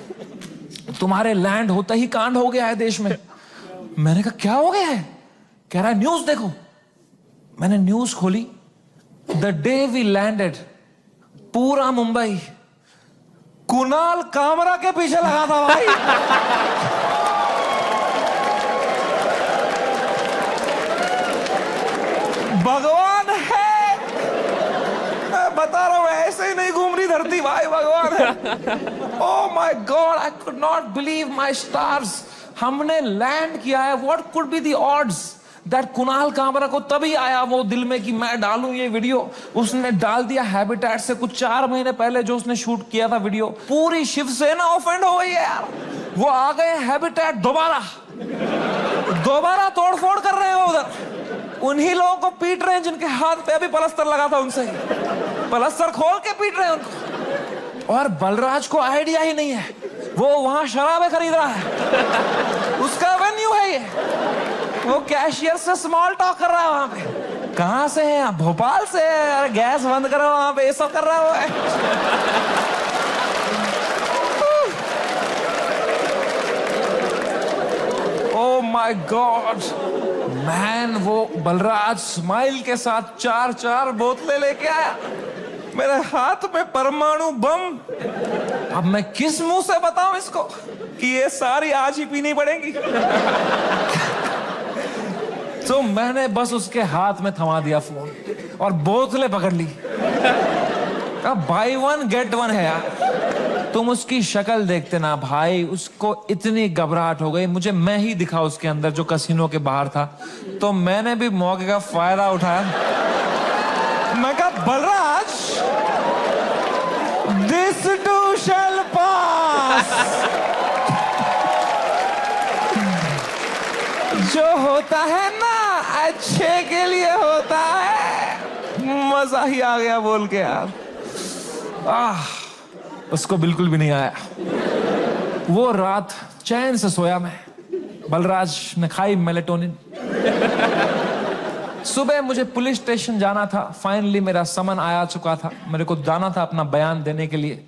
तुम्हारे लैंड होते ही कांड हो गया है देश में। मैंने कहा, क्या हो गया है? कह रहा है, न्यूज देखो। मैंने न्यूज खोली, द डे वी लैंडेड, पूरा मुंबई कुणाल कामरा के पीछे लगा था भाई। भगवान है, मैं बता रहा हूं, ऐसे ही नहीं घूम रही धरती भाई, भगवान है। ओह my God, I could not believe my stars. हमने लैंड किया है। What could be the odds that Kunal Kamra को तभी आया वो दिल में कि मैं डालूं ये वीडियो। उसने डाल दिया हैबिटेट से कुछ 4 महीने पहले जो उसने शूट किया था वीडियो। पूरी शिवसेना ऑफेंड हो गई है यार। वो आ गए हैबिटेट दोबारा तोड़फोड़ कर रहे हैं उधर। उन्हीं लोगों को पीट रहे हैं जिनके हाथ पे अभी पलस्तर लगा था, उनसे पलस्तर खोल के पीट रहे हैं उनको। और बलराज को आइडिया ही नहीं है, वो वहां शराबें खरीद रहा है, उसका वेन्यू है ये। वो कैशियर से स्मॉल टॉक कर रहा है वहां पे। कहां से है आप? भोपाल से। अरे गैस बंद करो, वहां पे ये सब कर रहा है। ओह माय गॉड मैन, वो बलराज स्माइल के साथ 4 बोतलें लेके आया। मेरे हाथ में परमाणु बम। अब मैं किस मुंह से बताऊं इसको कि ये सारी आज ही पीनी पड़ेगी। तो मैंने बस उसके हाथ में थमा दिया फोन और बोतलें पकड़ ली। अब बाय 1 गेट 1 है यार। तुम उसकी शक्ल देखते ना भाई, उसको इतनी घबराहट हो गई। मुझे मैं ही दिखा उसके अंदर जो कैसीनो के बाहर था। तो मैंने भी मौके का फायदा उठाया। मैं कहा, बलराज, दिस टू शैल पास। जो होता है ना अच्छे के लिए होता है। मजा ही आ गया बोल के यार। उसको बिल्कुल भी नहीं आया। वो रात चैन से सोया मैं। बलराज ने खाई मेलेटोनिन। सुबह मुझे पुलिस स्टेशन जाना था। फाइनली मेरा समन आया चुका था। मेरे को जाना था अपना बयान देने के लिए।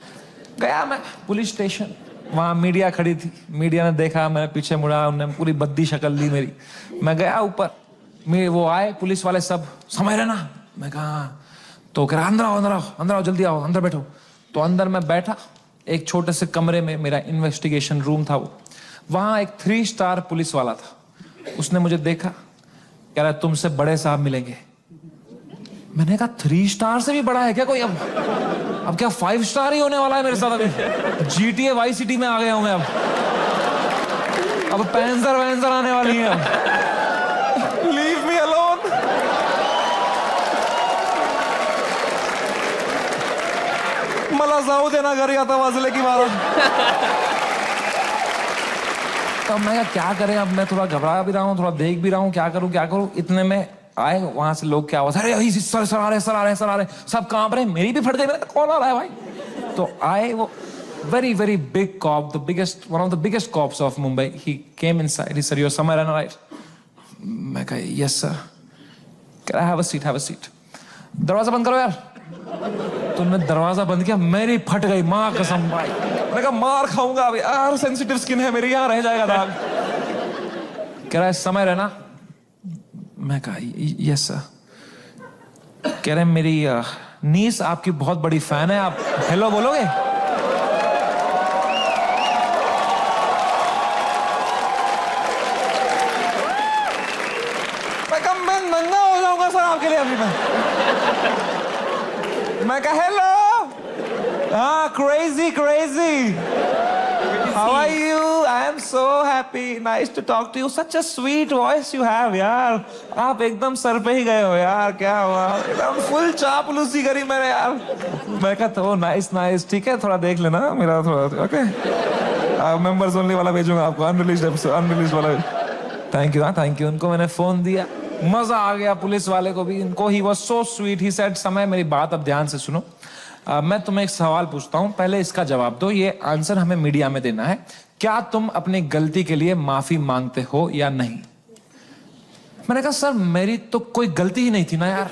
गया मैं पुलिस स्टेशन। वहां मीडिया खड़ी थी। मीडिया ने देखा, मैंने पीछे मुड़ा, उन्होंने पूरी बद्दी शक्ल ली मेरी। मैं गया ऊपर, वो आए पुलिस वाले सब, समय रहना। मैं कहा, तो कह रहा, अंदर आओ जल्दी आओ, अंदर बैठो। तो अंदर मैं बैठा एक छोटे से कमरे में। मेरा इन्वेस्टिगेशन रूम था वो। वहां एक 3 स्टार पुलिस वाला था। उसने मुझे देखा, कह रहा, तुमसे बड़े साहब मिलेंगे। मैंने कहा, 3 स्टार से भी बड़ा है क्या कोई? अब क्या 5 स्टार ही होने वाला है मेरे साथ? अभी GTA वाई सिटी में आ गया हूं मैं। अब पैंजर आने वाली है। Leave me alone. मला जाऊ देना घरी, आता वाजले की 12। तब मैं क्या करें? अब मैं थोड़ा घबरा भी रहा हूँ, थोड़ा देख भी रहा हूँ, क्या करूँ। इतने में आए वहां से लोग, क्या आवाज, अरे सर आ रहे, सब कांप रहे। मेरी भी फट गई। मैंने कौन आ रहा है भाई? तो आए वो very big cop, one of the biggest cops of Mumbai. He came inside. He said, "You're somewhere in right?" मैं कहा, "Yes sir." Can I have a seat? दरवाजा बंद करो यार। तुमने दरवाजा बंद किया, मेरी फट गई, माँ कसम भाई। मैं कहा, मार खाऊंगा अभी यार, सेंसिटिव स्किन है मेरी, यहाँ रह जाएगा दाग। कह रहा है, समय रहना। मैं कहा, यस सर। कह रहे, मेरी नीस आपकी बहुत बड़ी फैन है, आप हेलो बोलोगे? मैं नंगा हो जाऊंगा सर आपके लिए अभी। मैं कहा, हेलो। हाँ, crazy. How are you? I am so happy. Nice to talk to you. Such a sweet voice you have, यार. आप एकदम सर पे ही गए हो यार. क्या हुआ? एकदम फुल चापलूसी करी मैंने यार. मैं कहता हूँ नाइस. ठीक है, थोड़ा देख लेना मेरा थोड़ा. ओके. मेंबर्स ओनली वाला भेजूंगा आपको. अनरिलीज्ड वाला. Thank you. उनको मैंने फोन दिया. मजा आ गया पुलिस वाले को भी. इनको he was so sweet. He said समय मेरी बात अब ध्यान से सुनो. मैं तुम्हें एक सवाल पूछता हूं, पहले इसका जवाब दो. ये आंसर हमें मीडिया में देना है. क्या तुम अपनी गलती के लिए माफी मांगते हो या नहीं? मैंने कहा सर मेरी तो कोई गलती ही नहीं थी ना यार.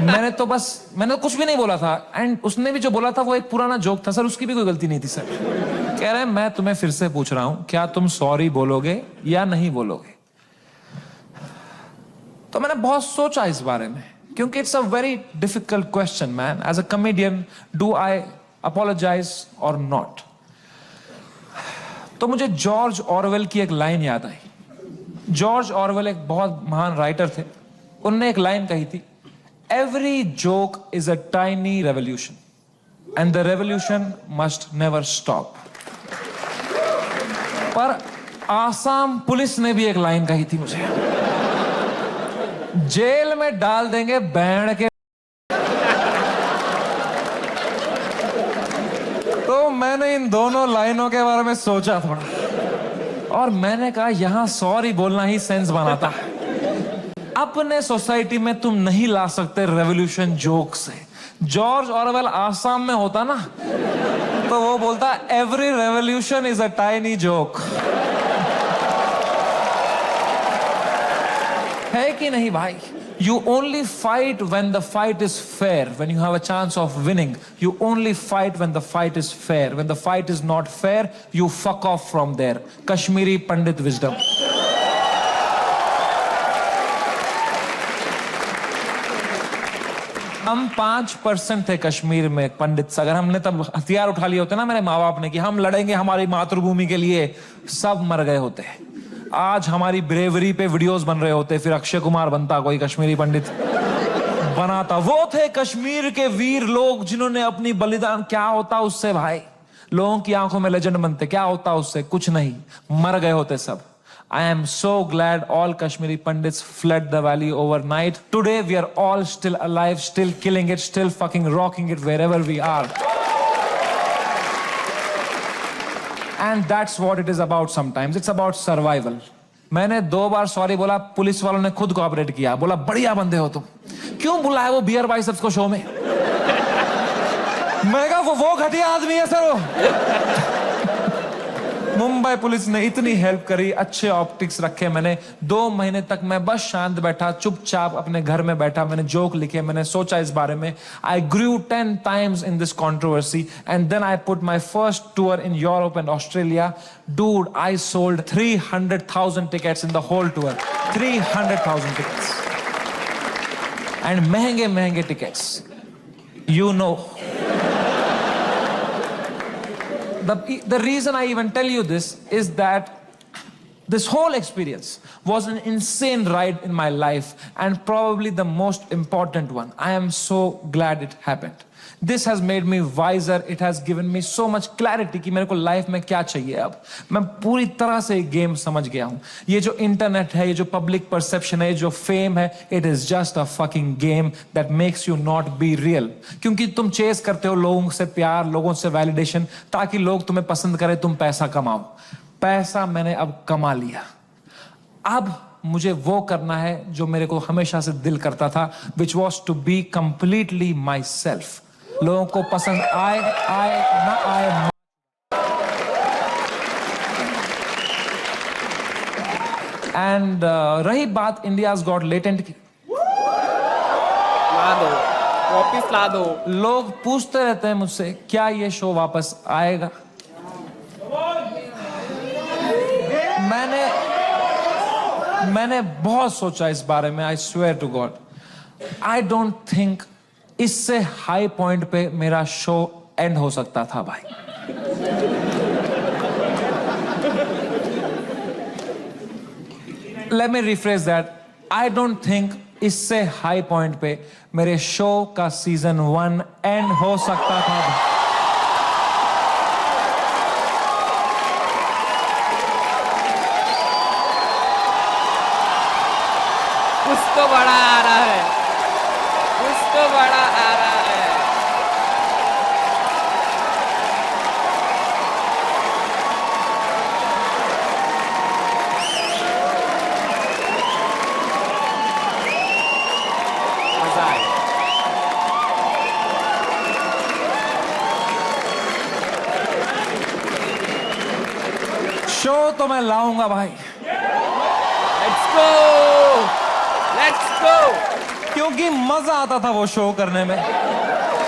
मैंने तो कुछ भी नहीं बोला था. एंड उसने भी जो बोला था वो एक पुराना जोक था सर. उसकी भी कोई गलती नहीं थी सर. कह रहे हैं मैं तुम्हें फिर से पूछ रहा हूं, क्या तुम सॉरी बोलोगे या नहीं बोलोगे? तो मैंने बहुत सोचा इस बारे में, क्योंकि it's a very difficult question man. As a comedian, do I apologize और नॉट? तो मुझे जॉर्ज ऑरवेल की एक लाइन याद आई. जॉर्ज ऑरवेल एक बहुत महान राइटर थे. उनने एक लाइन कही थी, every joke is a tiny revolution and the revolution must never stop. पर आसाम पुलिस ने भी एक लाइन कही थी मुझे, जेल में डाल देंगे बैंड के. तो मैंने इन दोनों लाइनों के बारे में सोचा थोड़ा, और मैंने कहा यहां सॉरी बोलना ही सेंस बनाता है. अपने सोसाइटी में तुम नहीं ला सकते रेवोल्यूशन जोक से. जॉर्ज ऑरवेल आसाम में होता ना, तो वो बोलता every revolution is a tiny joke. है कि नहीं भाई? You only fight when the fight is fair, when you have a chance of winning. You only fight when the fight is fair. When the fight is not fair, you fuck off from there. Kashmiri Pandit wisdom. हम 5% थे कश्मीर में पंडित. अगर हमने तब हथियार उठा लिए होते ना मेरे माँ बाप ने कि हम लड़ेंगे हमारी मातृभूमि के लिए, सब मर गए होते. आज हमारी ब्रेवरी पे वीडियोस बन रहे होते, फिर अक्षय कुमार बनता, कोई कश्मीरी पंडित बनाता. वो थे कश्मीर के वीर लोग जिन्होंने अपनी बलिदान. क्या होता उससे भाई? लोगों की आंखों में लेजेंड बनते. क्या होता उससे? कुछ नहीं, मर गए होते सब. I am so glad all Kashmiri Pandits fled the valley overnight. Today we are all still alive, still killing it, still fucking rocking it wherever we are. And that's what it is about sometimes. It's about survival. मैंने 2 बार sorry बोला, police वालों ने खुद cooperate किया. बोला बढ़िया बंदे हो तुम. क्यों बुलाया वो बियर बाइसेप्स को शो में? मैं कहा वो घटिया आदमी है सर वो. मुंबई पुलिस ने इतनी हेल्प करी, अच्छे ऑप्टिक्स रखे. मैंने 2 महीने तक मैं बस शांत बैठा, चुपचाप अपने घर में बैठा. मैंने जोक लिखे, मैंने सोचा इस बारे में. आई ग्रू 10 times in this controversy and then I put my first tour in Europe and Australia. Dude, I sold 300,000 tickets in the whole tour. 300,000 tickets. And महंगे tickets. You know. The reason I even tell you this is that this whole experience was an insane ride in my life and probably the most important one. I am so glad it happened. This has made me wiser. It has given me so much clarity कि मेरे को life में क्या चाहिए. अब मैं पूरी तरह से गेम समझ गया हूं. ये जो इंटरनेट है, ये जो पब्लिक परसेप्शन है, ये जो फेम है, it is just a fucking game that makes you not be real. क्योंकि तुम चेस करते हो लोगों से प्यार, लोगों से वैलिडेशन, ताकि लोग तुम्हें पसंद करें, तुम पैसा कमाओ. पैसा मैंने अब कमा लिया. अब मुझे वो करना है जो मेरे को हमेशा से दिल करता था, which was to be completely myself. लोगों को पसंद आए ना आए. एंड रही बात इंडियाज गॉट लेटेंट की, ला दो, वापिस ला दो. लोग पूछते रहते हैं मुझसे क्या ये शो वापस आएगा. मैंने बहुत सोचा इस बारे में. I swear to God, I don't think इससे हाई पॉइंट पे मेरा शो एंड हो सकता था भाई. Let me rephrase that. I don't think इससे हाई पॉइंट पे मेरे शो का सीजन 1 एंड हो सकता था भाई. तो मैं लाऊंगा भाई, लेट्स गो, लेट्स गो। क्योंकि मजा आता था वो शो करने में।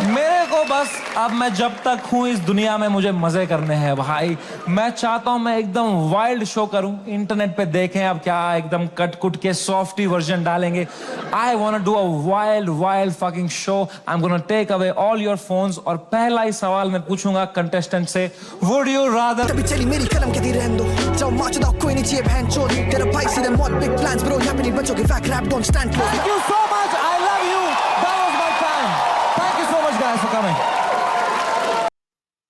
मेरे को बस अब मैं जब तक हूं इस दुनिया में मुझे मजे करने हैं भाई। मैं चाहता हूं मैं एकदम वाइल्ड शो करूं, इंटरनेट पे देखें अब क्या एकदम कट कुट के सॉफ्टी वर्जन डालेंगे। I want to do a wild wild fucking show. I am gonna take away all your phones और पहला ही सवाल मैं पूछूंगा कंटेस्टेंट से, वुड यू रादर। तभी चली मेरी कलम के दी रहने दो, जाओ मार्च दो, कोई नहीं चाहिए बहन चोद। तेरा भाई सीधे मौत बिग प्लान्स ब्रो, यहाँ पे नहीं बचोगे, fake rap don't stand close. Thank you so much. I love you. That was my time. Thank you so much guys for coming.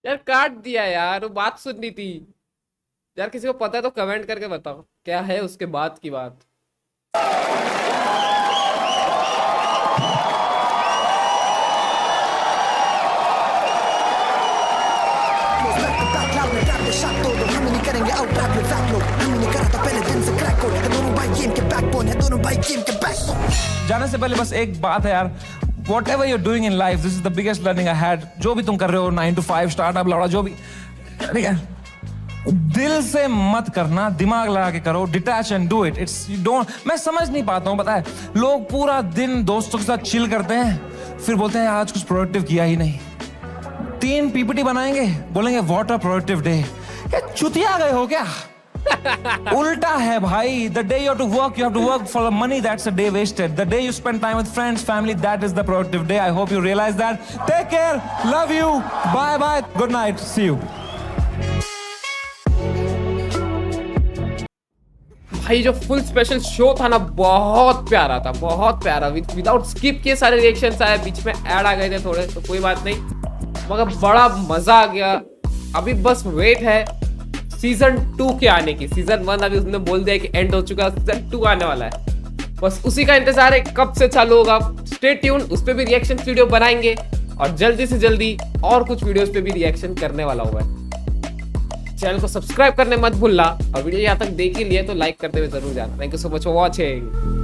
यार काट दिया यार, वो बात सुननी थी यार। किसी को पता है तो कमेंट करके बताओ क्या है उसके बाद की बात। हम नहीं करेंगे आउट रैप में फैक लोग, हम नहीं करा था पहले दिन से क्रैक कोड। दोनों भाई गेम के बैकबोन है, दोनों भाई गेम के बैकबोन। जाने से पहले बस एक बात है यार, whatever you're doing in life, this is the biggest learning I had. जो भी तुम कर रहे हो 9 to 5 स्टार्टअप लौड़ा जो भी, ठीक है, दिल से मत करना, दिमाग लगा के करो, detach and do it. It's you don't, मैं समझ नहीं पाता हूँ, पता है लोग पूरा दिन दोस्तों के साथ चिल करते हैं, फिर बोलते हैं आज कुछ प्रोडक्टिव किया ही नहीं। 3 पीपीटी बनाएंगे, बोलेंगे व्हाट अ प्रोडक्टिव डे। क्या चुतिया गए हो क्या? उल्टा है भाई। The day you have to work, you have to work for the money. That's a day wasted. The day you spend time with friends, family, that is the productive day. I hope you realize that. Take care. Love you. Bye bye. Good night. See you. भाई जो full special show था ना, बहुत प्यारा था, बहुत प्यारा। Without skip किए सारे रिएक्शंस आए, बीच में ऐड आ गए थे थोड़े, तो कोई बात नहीं, मगर बड़ा मजा आ गया। अभी बस वेट है सीजन 2 के आने की। सीजन 1 अभी उसने बोल दिया कि एंड हो चुका है, सीजन 2 आने वाला है, बस उसी का इंतजार है कब से चालू होगा। स्टे ट्यून, उस पर भी रिएक्शन वीडियो बनाएंगे और जल्दी से जल्दी और कुछ वीडियोस पे भी रिएक्शन करने वाला हुआ है। चैनल को सब्सक्राइब करने मत भूलना और वीडियो यहाँ तक देख ही लिए तो लाइक करते हुए जरूर जाना। Thank you so much for watching.